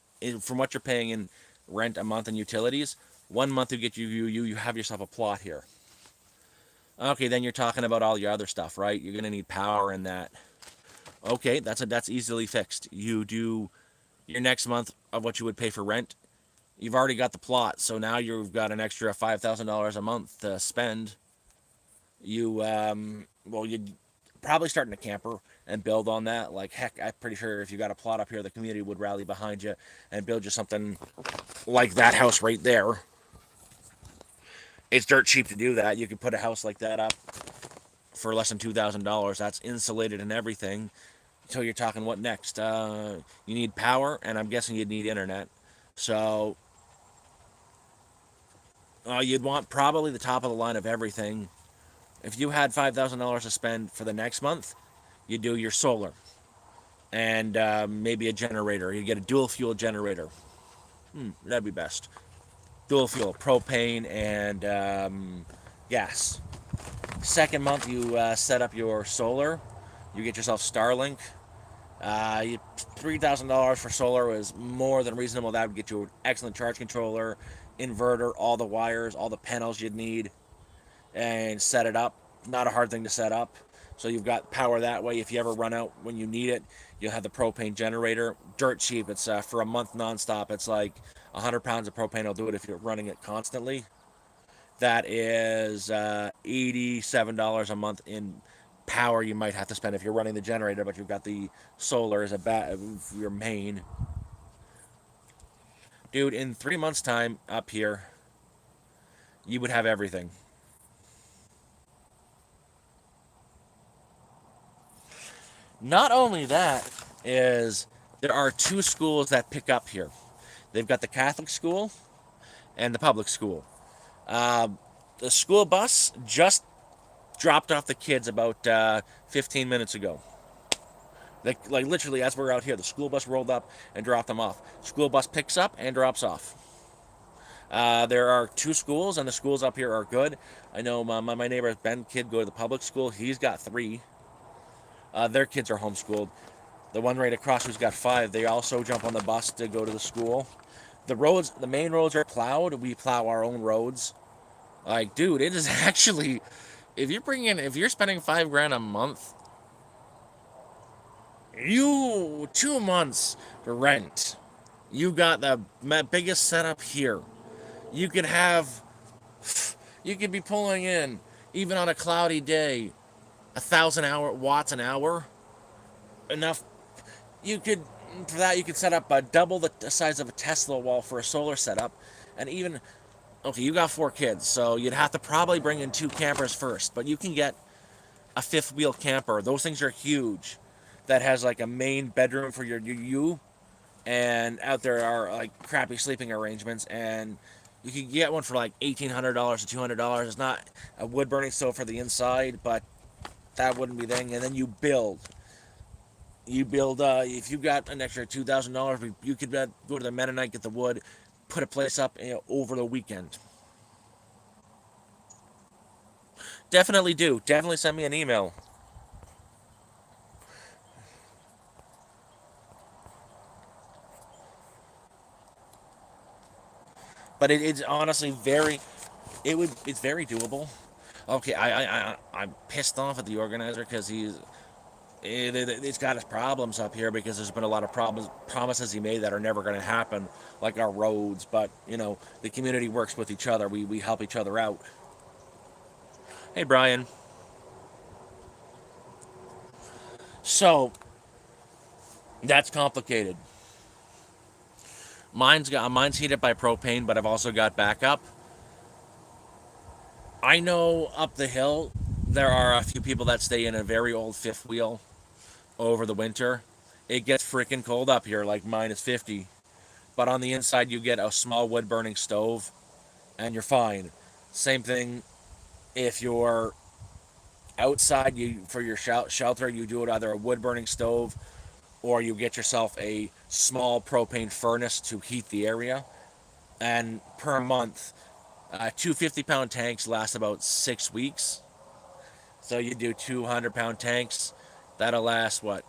what you're paying in rent a month and utilities. 1 month to get you have yourself a plot here. Okay, then you're talking about all your other stuff, right? You're gonna need power and that. Okay, that's easily fixed. You do your next month of what you would pay for rent. You've already got the plot, so now you've got an extra $5,000 a month to spend. You'd probably start in a camper and build on that. Like heck, I'm pretty sure if you got a plot up here, the community would rally behind you and build you something like that house right there. It's dirt cheap to do that. You can put a house like that up for less than $2,000. That's insulated and everything. So you're talking what next? You need power, and I'm guessing you'd need internet. So you'd want probably the top of the line of everything. If you had $5,000 to spend for the next month, you do your solar and maybe a generator. You get a dual fuel generator. That'd be best. Dual fuel, propane and gas. Second month, you set up your solar. You get yourself Starlink. $3,000 for solar is more than reasonable. That would get you an excellent charge controller, inverter, all the wires, all the panels you'd need, and set it up. Not a hard thing to set up. So you've got power that way. If you ever run out when you need it, you'll have the propane generator. Dirt cheap. It's for a month nonstop. It's like 100 pounds of propane will do it if you're running it constantly. That is $87 a month in power you might have to spend if you're running the generator, but you've got the solar as your main. Dude, in 3 months' time up here, you would have everything. Not only that, is there are two schools that pick up here. They've got the Catholic school and the public school. The school bus just dropped off the kids about 15 minutes ago. Like literally, as we're out here, the school bus rolled up and dropped them off. School bus picks up and drops off. There are two schools, and the schools up here are good. I know my neighbor Ben kid go to the public school. He's got three. Their kids are homeschooled. The one right across who's got five, they also jump on the bus to go to the school. The main roads are plowed. We plow our own roads. Like, dude, it is actually, if you're spending $5,000 a month, 2 months rent. You got the biggest setup here. You could have, you could be pulling in, even on a cloudy day, 1,000 watts an hour. Enough. You could, for that, you could set up double the size of a Tesla wall for a solar setup. And even, okay, you got 4 kids, so you'd have to probably bring in 2 campers first. But you can get a fifth wheel camper. Those things are huge. That has like a main bedroom for you, and out there are like crappy sleeping arrangements, and you can get one for like $1,800 to $200. It's not a wood burning stove for the inside, but that wouldn't be the thing. And then you build. If you got an extra $2,000, you could go to the Mennonite, get the wood, put a place up over the weekend. Definitely do. Definitely send me an email. But it's honestly it's very doable. Okay, I'm pissed off at the organizer because it's got his problems up here because there's been a lot of promises he made that are never going to happen, like our roads. But the community works with each other. We help each other out. Hey, Brian. So that's complicated. Mine's heated by propane, but I've also got backup. I know up the hill there are a few people that stay in a very old fifth wheel over the winter. It gets freaking cold up here, like -50. But on the inside, you get a small wood burning stove, and you're fine. Same thing if you're outside. For your shelter, you do it either a wood burning stove, or you get yourself a small propane furnace to heat the area. And per month, 250-pound tanks last about 6 weeks. So you do 200-pound tanks. That'll last, what,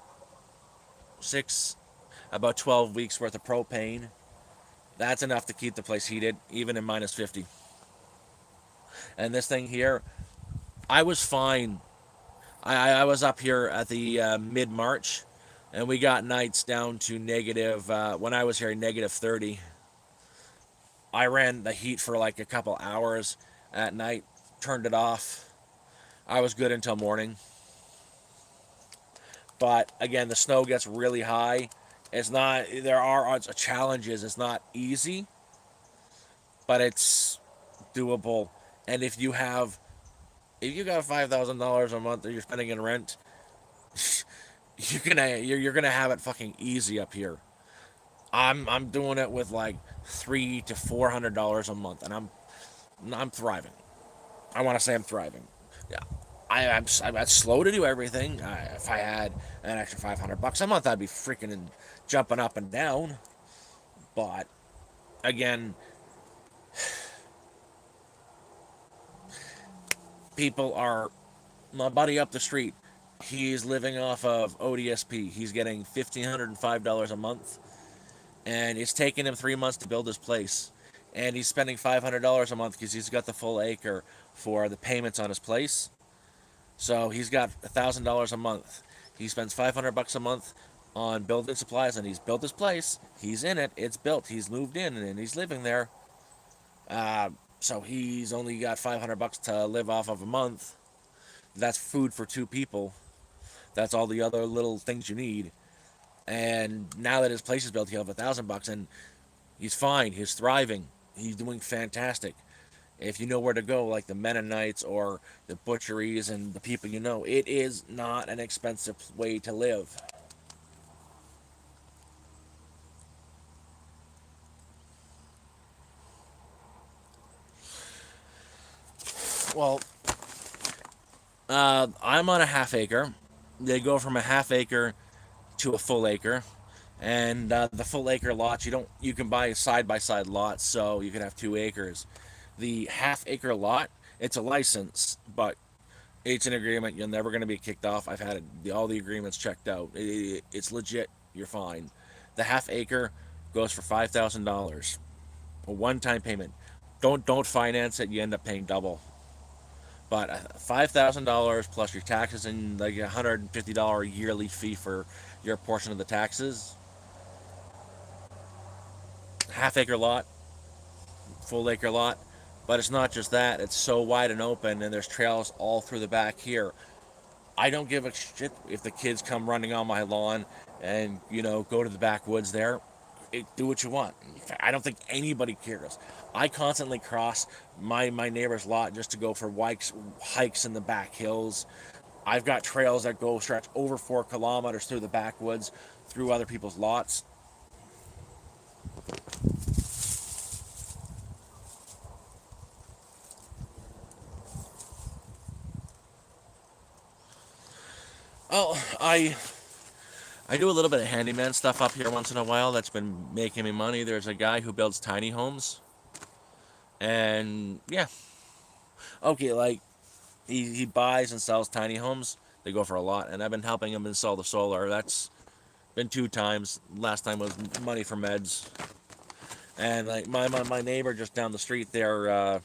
about 12 weeks worth of propane. That's enough to keep the place heated, even in -50. And this thing here, I was fine. I was up here at the mid-March, and we got nights down to negative, when I was here, -30. I ran the heat for like a couple hours at night, turned it off. I was good until morning. But again, the snow gets really high. There are challenges. It's not easy, but it's doable. And if you got $5,000 a month that you're spending in rent, you're gonna have it fucking easy up here. I'm doing it with like $300 to $400 a month, and I'm thriving. I want to say I'm thriving. Yeah, I'm slow to do everything. If I had an extra $500 a month, I'd be freaking and jumping up and down. But again, people are my buddy up the street. He's living off of ODSP. He's getting $1,505 a month, and it's taken him 3 months to build his place. And he's spending $500 a month because he's got the full acre for the payments on his place. So he's got $1,000 a month. He spends $500 a month on building supplies, and he's built his place. He's in it. It's built. He's moved in, and he's living there. So he's only got $500 to live off of a month. That's food for two people. That's all the other little things you need. And now that his place is built, he'll have $1,000, and he's fine. He's thriving. He's doing fantastic. If you know where to go, like the Mennonites or the butcheries and the people you know, it is not an expensive way to live. Well, I'm on a half acre. They go from a half acre to a full acre, and the full acre lots you can buy side by side lots, so you can have 2 acres. The half acre lot, it's a license, but it's an agreement. You're never going to be kicked off. I've had all the agreements checked out. It's legit. You're fine. The half acre goes for $5,000, a one-time payment. Don't finance it. You end up paying double. But $5,000 plus your taxes and like $150 yearly fee for your portion of the taxes. Half acre lot, full acre lot. But it's not just that. It's so wide and open, and there's trails all through the back here. I don't give a shit if the kids come running on my lawn and, go to the backwoods there. Do what you want. I don't think anybody cares. I constantly cross my neighbor's lot just to go for hikes in the back hills. I've got trails that go stretch over 4 kilometers through the backwoods, through other people's lots. Oh, I do a little bit of handyman stuff up here once in a while. That's been making me money. There's a guy who builds tiny homes, and yeah, okay, like he buys and sells tiny homes. They go for a lot, and I've been helping him install the solar. That's been 2 times. Last time was money for meds. And like my neighbor just down the street there,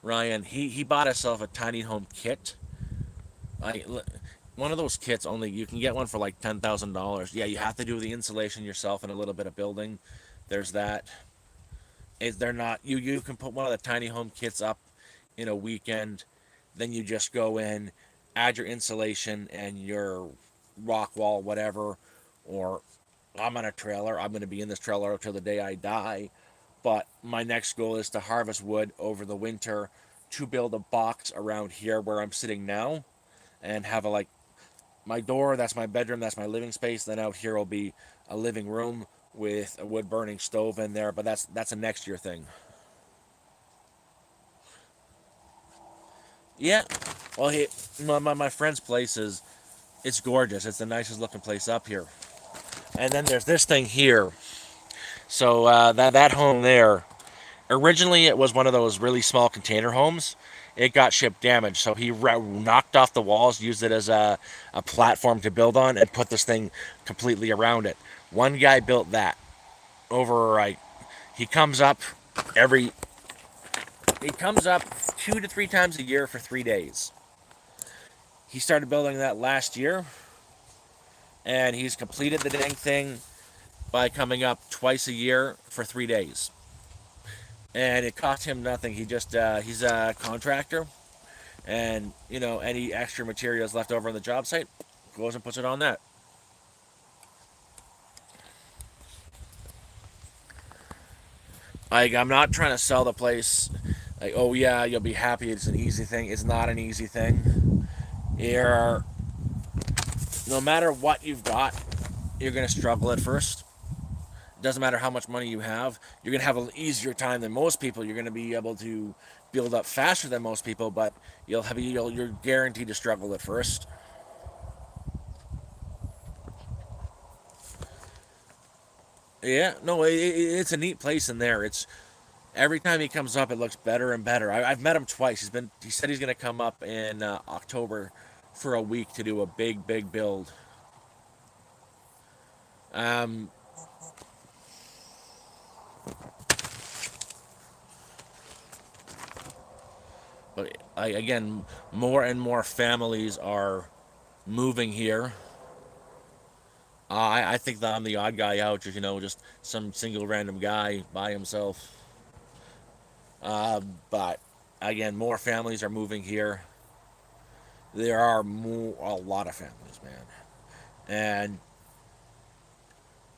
Ryan, he bought himself a tiny home kit. I One of those kits, only you can get one for like $10,000. Yeah, you have to do the insulation yourself and a little bit of building. There's that. They're not you can put one of the tiny home kits up in a weekend. Then you just go in, add your insulation and your rock wall, whatever. Or I'm on a trailer. I'm going to be in this trailer until the day I die. But my next goal is to harvest wood over the winter to build a box around here where I'm sitting now, and have my door, that's my bedroom, that's my living space. Then out here will be a living room with a wood burning stove in there, but that's a next year thing. Yeah. Well, my friend's place it's gorgeous. It's the nicest looking place up here. And then there's this thing here. So that home there, originally it was one of those really small container homes. It got ship damaged, so he knocked off the walls, used it as a platform to build on, and put this thing completely around it. One guy built that over like he comes up every he comes up 2 to 3 times a year for 3 days. He started building that last year, and he's completed the dang thing by coming up twice a year for 3 days. And it cost him nothing. He's a contractor, and any extra materials left over on the job site goes and puts it on that. I'm not trying to sell the place. Like, oh yeah, you'll be happy. It's an easy thing. It's not an easy thing. You're no matter what you've got, you're gonna struggle at first. It doesn't matter how much money you have. You're gonna have an easier time than most people. You're gonna be able to build up faster than most people, but you're guaranteed to struggle at first. Yeah, no, it's a neat place in there. It's every time he comes up, it looks better and better. I've met him twice. He said he's gonna come up in October for a week to do a big build. Um, but again, more and more families are moving here. I think that I'm the odd guy out, just some single random guy by himself. But again, more families are moving here. There are a lot of families, man, and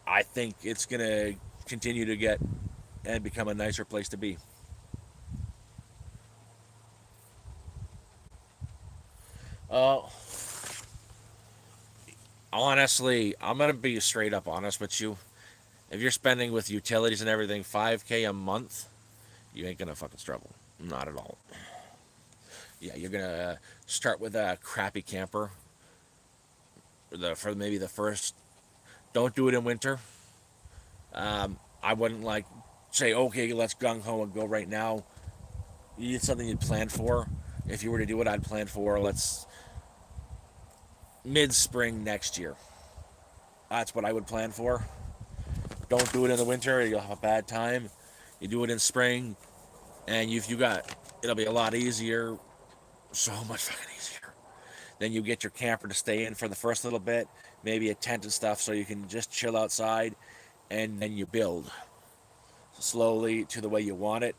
I think it's gonna continue to get and become a nicer place to be. Uh, Honestly, I'm gonna be straight up honest with you. If you're spending with utilities and everything 5K a month, you ain't gonna fucking struggle. Not at all. Yeah, you're gonna start with a crappy camper. For maybe the first. Don't do it in winter. I wouldn't like say, okay, let's gung ho and go right now. You need something you'd plan for. If you were to do it, I'd plan for let's mid spring next year. That's what I would plan for. Don't do it in the winter; you'll have a bad time. You do it in spring, and if you got, it'll be a lot easier. So much fucking easier. Then you get your camper to stay in for the first little bit, maybe a tent and stuff, so you can just chill outside, and then you build slowly to the way you want it.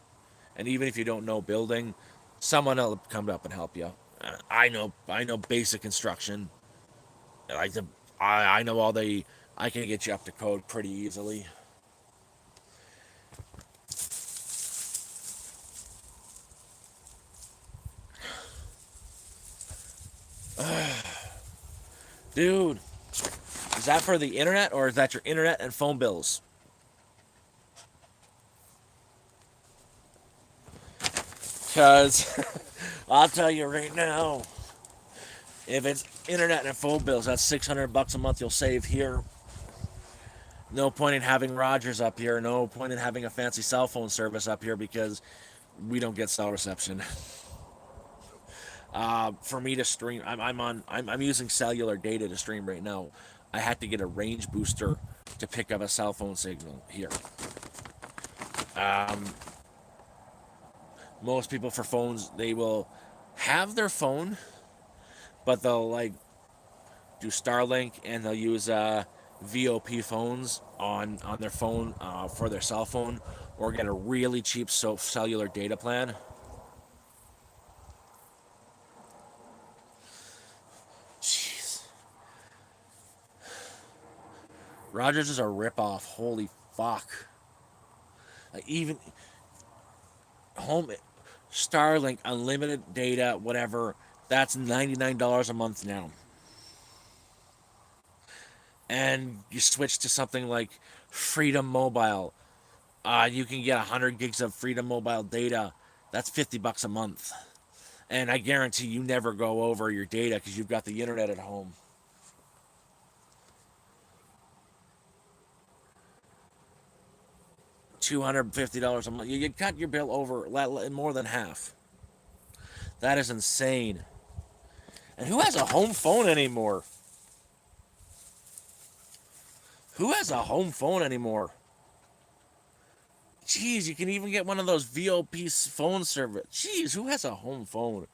And even if you don't know building, someone will come up and help you. I know basic construction. Like the, I know all the. I can get you up to code pretty easily. Dude, is that for the internet or is that your internet and phone bills? Because I'll tell you right now, if it's internet and phone bills, that's $600 a month you'll save here. No point in having Rogers up here. No point in having a fancy cell phone service up here because we don't get cell reception. For me to stream, I'm using cellular data to stream right now. I had to get a range booster to pick up a cell phone signal here. Um, Most people for phones, they will have their phone, but they'll like do Starlink and they'll use VOP phones on their phone for their cell phone, or get a really cheap cellular data plan. Jeez, Rogers is a ripoff. Holy fuck! Even home Starlink unlimited data, whatever. That's $99 a month now. And you switch to something like Freedom Mobile. You can get 100 gigs of Freedom Mobile data. That's $50 a month. And I guarantee you never go over your data because you've got the internet at home. $250 a month. You cut your bill over more than half. That is insane. And who has a home phone anymore? Who has a home phone anymore? Jeez, you can even get one of those VOP phone service. Jeez, who has a home phone?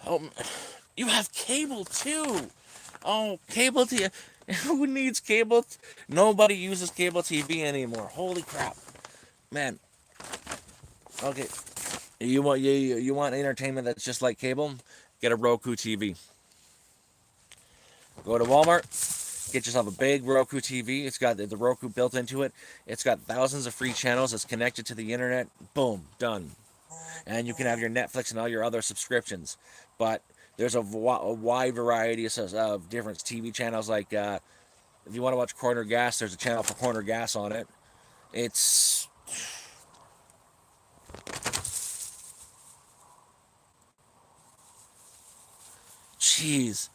Oh, you have cable too. Oh, cable TV. Who needs cable? Nobody uses cable TV anymore. Holy crap, man. Okay, you want entertainment that's just like cable? Get a Roku TV. Go to Walmart, get yourself a big Roku TV. It's got the Roku built into it. It's got thousands of free channels. It's connected to the internet. Boom, done. And you can have your Netflix and all your other subscriptions. But there's a wide variety of different TV channels. Like if you want to watch Corner Gas, there's a channel for Corner Gas on it. It's jeez,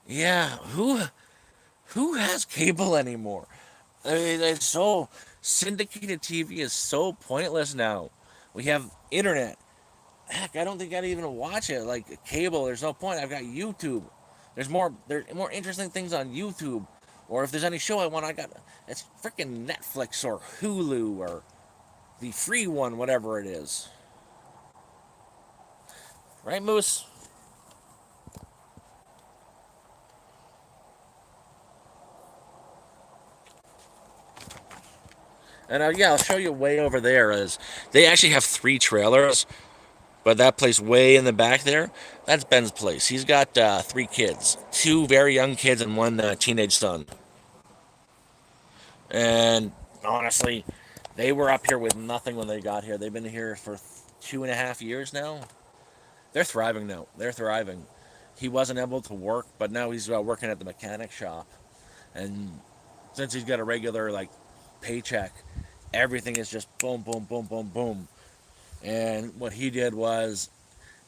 yeah. Who has cable anymore? I mean, it's so syndicated TV is so pointless now. We have internet. Heck, I don't think I'd even watch it like cable. There's no point. I've got YouTube. There's more interesting things on YouTube. Or if there's any show I want, I got it's freaking Netflix or Hulu or the free one, whatever it is. Right, Moose? And yeah, I'll show you way over there. Is they actually have three trailers, but that place way in the back there, that's Ben's place. He's got three kids, two very young kids and one teenage son. And honestly, they were up here with nothing when they got here. They've been here for 2.5 years now. They're thriving now. They're thriving. He wasn't able to work, but now he's working at the mechanic shop. And since he's got a regular like paycheck, everything is just boom, boom, boom, boom, boom. And what he did was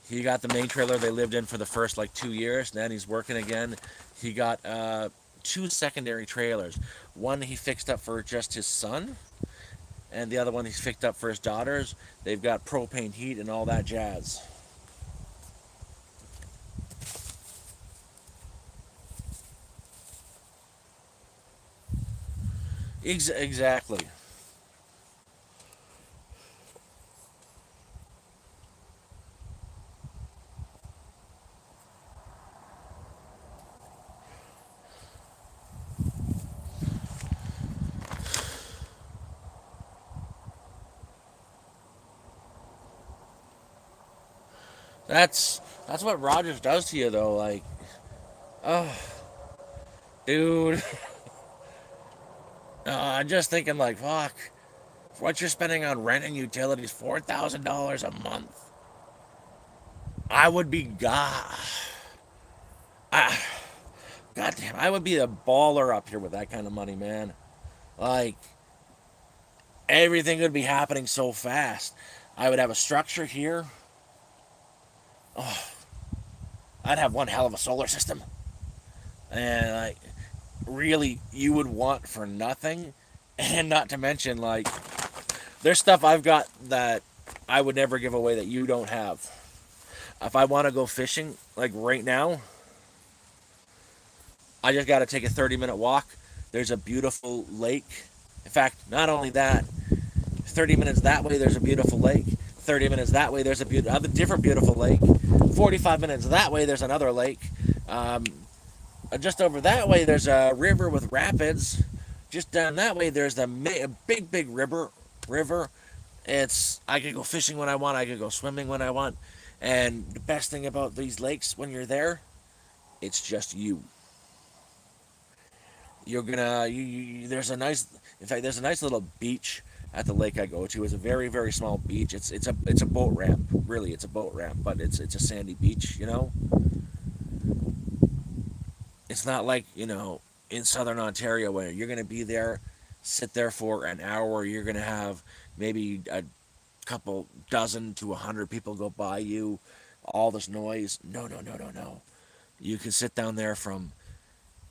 he got the main trailer they lived in for the first like 2 years. Then he's working again. He got two secondary trailers. One he fixed up for just his son, and the other one he's fixed up for his daughters. They've got propane heat and all that jazz. Exactly. That's what Rogers does to you though. Like, oh, dude. I'm just thinking like, fuck. What you're spending on rent and utilities, $4,000 a month. I would be god. I, goddamn, I would be a baller up here with that kind of money, man. Like everything would be happening so fast. I would have a structure here. Oh, I'd have one hell of a solar system, and like really, you would want for nothing, and not to mention like there's stuff I've got that I would never give away that you don't have. If I want to go fishing, like right now, I just got to take a 30-minute walk. There's a beautiful lake. In fact, not only that, 30 minutes that way, there's a beautiful lake. 30 minutes that way, there's a different beautiful lake. 45 minutes that way, there's another lake. Um, just over that way, there's a river with rapids. Just down that way, there's a big, big river. It's I could go fishing when I want. I could go swimming when I want. And the best thing about these lakes when you're there, it's just you. You're gonna there's a nice in fact there's a nice little beach at the lake I go to. It's a very very small beach. It's a boat ramp. Really, it's a boat ramp, but it's a sandy beach. It's not like in southern Ontario where you're gonna be there, sit there for an hour. You're gonna have maybe a couple dozen to 100 people go by you. All this noise. No, no, no, no, no. You can sit down there from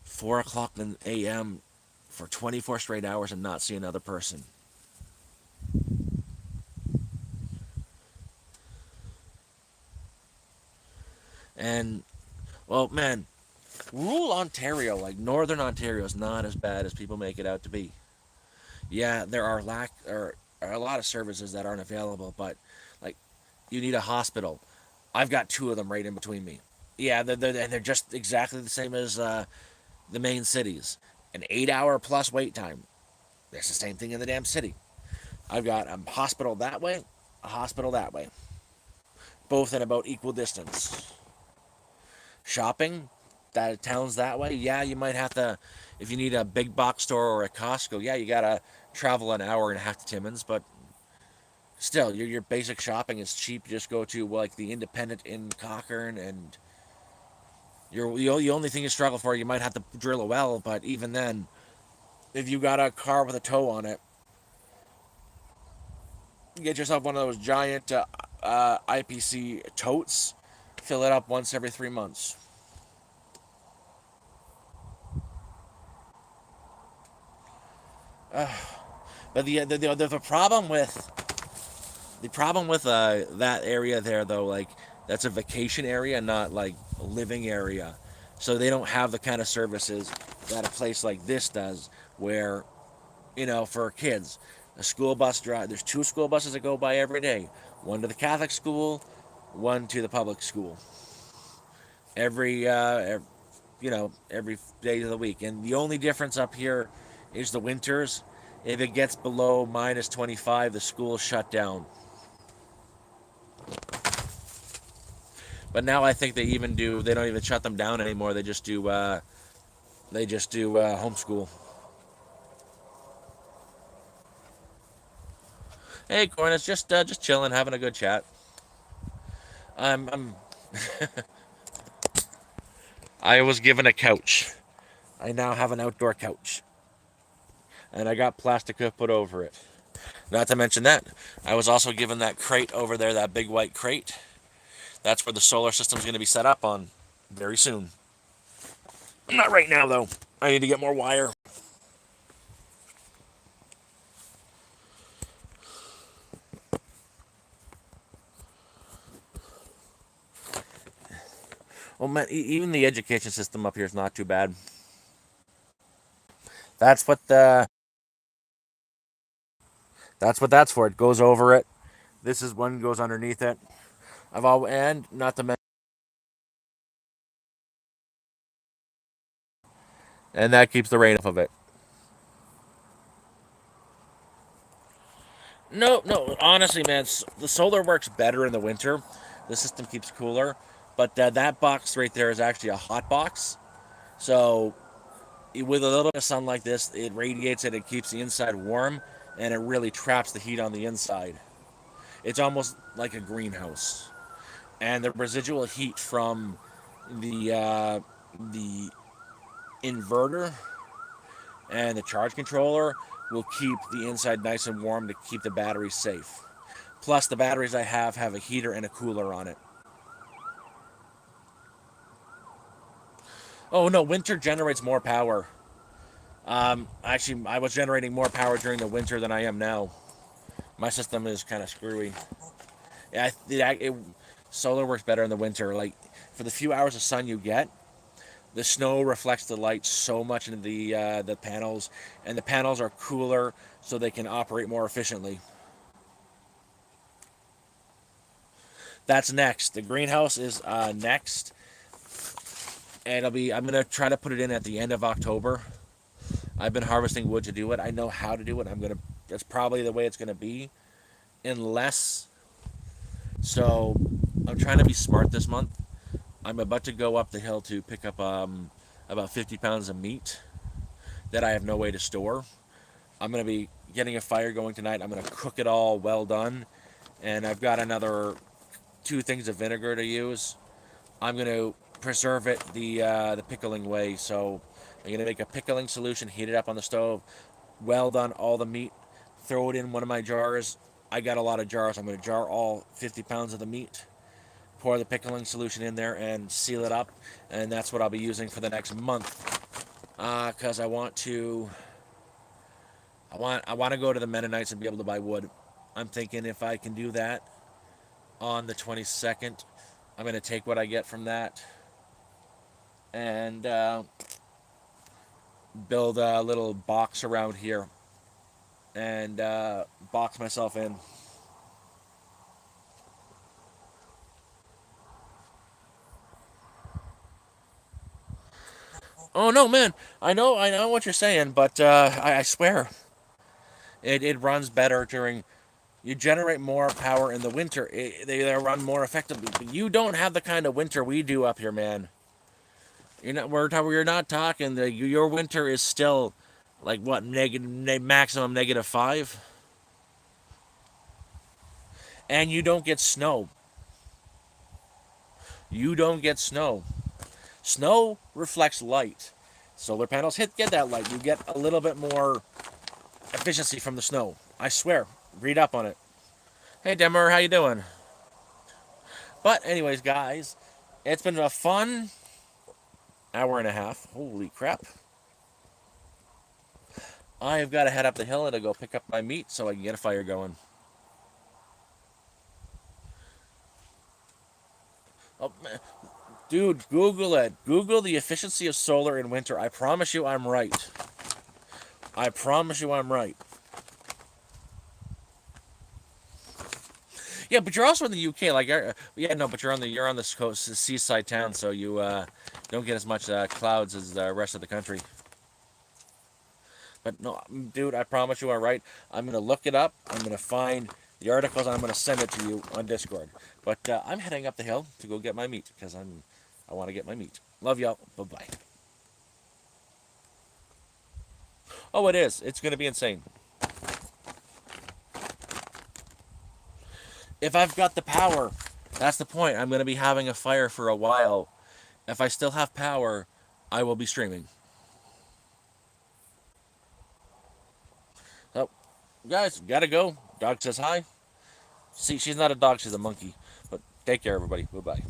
4 o'clock in a.m. for 24 straight hours and not see another person. And well, man, rural Ontario, like Northern Ontario, is not as bad as people make it out to be. Yeah, there are a lot of services that aren't available, but like you need a hospital. I've got two of them right in between me. Yeah, they're just exactly the same as the main cities. An 8 hour plus wait time. There's the same thing in the damn city. I've got a hospital that way, a hospital that way, both in about equal distance. Shopping, towns that way, yeah, you might have to, if you need a big box store or a Costco, yeah, you gotta travel an hour and a half to Timmins, but still, your basic shopping is cheap. You just go to like the Independent in Cochrane, and the only thing you struggle for, you might have to drill a well, but even then, if you got a car with a tow on it, get yourself one of those giant IPC totes, fill it up once every 3 months. But the problem with that area there, though, like, that's a vacation area, not like a living area. So they don't have the kind of services that a place like this does, where, for kids, a school bus drive. There's two school buses that go by every day. One to the Catholic school, one to the public school. Every day of the week. And the only difference up here is the winters. If it gets below minus 25, the school's shut down. But now I think they don't even shut them down anymore. They just do homeschool. Hey, Corn, just chilling, having a good chat. I'm I was given a couch. I now have an outdoor couch, and I got plastic put over it. Not to mention that, I was also given that crate over there, that big white crate. That's where the solar system's going to be set up on very soon. Not right now, though. I need to get more wire. Well, man, even the education system up here is not too bad. That's what the that's for. It goes over it. This is one goes underneath it. And not to mention, and that keeps the rain off of it. No, no, honestly, man, the solar works better in the winter. The system keeps cooler, but that box right there is actually a hot box. So with a little bit of sun like this, it radiates it. It keeps the inside warm, and it really traps the heat on the inside. It's almost like a greenhouse, and the residual heat from the inverter and the charge controller will keep the inside nice and warm to keep the batteries safe. Plus, the batteries I have a heater and a cooler on it. Oh no, winter generates more power. Actually, I was generating more power during the winter than I am now. My system is kind of screwy. Yeah, solar works better in the winter. Like, for the few hours of sun you get, the snow reflects the light so much into the panels, and the panels are cooler, so they can operate more efficiently. That's next. The greenhouse is next, and I'm gonna try to put it in at the end of October. I've been harvesting wood to do it. I know how to do it. That's probably the way it's gonna be, unless. So, I'm trying to be smart this month. I'm about to go up the hill to pick up about 50 pounds of meat that I have no way to store. I'm going to be getting a fire going tonight. I'm going to cook it all well done. And I've got another 2 things of vinegar to use. I'm going to preserve it the pickling way. So I'm going to make a pickling solution, heat it up on the stove, well done all the meat, throw it in one of my jars. I got a lot of jars. I'm going to jar all 50 pounds of the meat, pour the pickling solution in there, and seal it up. And that's what I'll be using for the next month. Because I want to go to the Mennonites and be able to buy wood. I'm thinking if I can do that on the 22nd, I'm going to take what I get from that and build a little box around here and box myself in. Oh no, man! I know what you're saying, but I swear, it runs better during. You generate more power in the winter. They run more effectively. But you don't have the kind of winter we do up here, man. We're not talking. Your winter is still like what, maximum -5, and you don't get snow. You don't get snow. Snow reflects light. Solar panels get that light. You get a little bit more efficiency from the snow. I swear. Read up on it. Hey Demmer, how you doing? But anyways, guys, it's been a fun hour and a half. Holy crap. I've got to head up the hill and to go pick up my meat so I can get a fire going. Oh, dude, Google it. Google the efficiency of solar in winter. I promise you I'm right. I promise you I'm right. Yeah, but you're also in the UK. Like, yeah, no, but you're on the coast, the seaside town, so you don't get as much clouds as the rest of the country. But no, dude, I promise you I'm right. I'm gonna look it up. I'm gonna find the articles. And I'm gonna send it to you on Discord. But I'm heading up the hill to go get my meat because I want to get my meat. Love y'all. Bye bye. Oh, it is. It's gonna be insane. If I've got the power, that's the point. I'm gonna be having a fire for a while. If I still have power, I will be streaming. So, guys, gotta go. Dog says hi. See, she's not a dog, she's a monkey. But take care, everybody. Bye bye.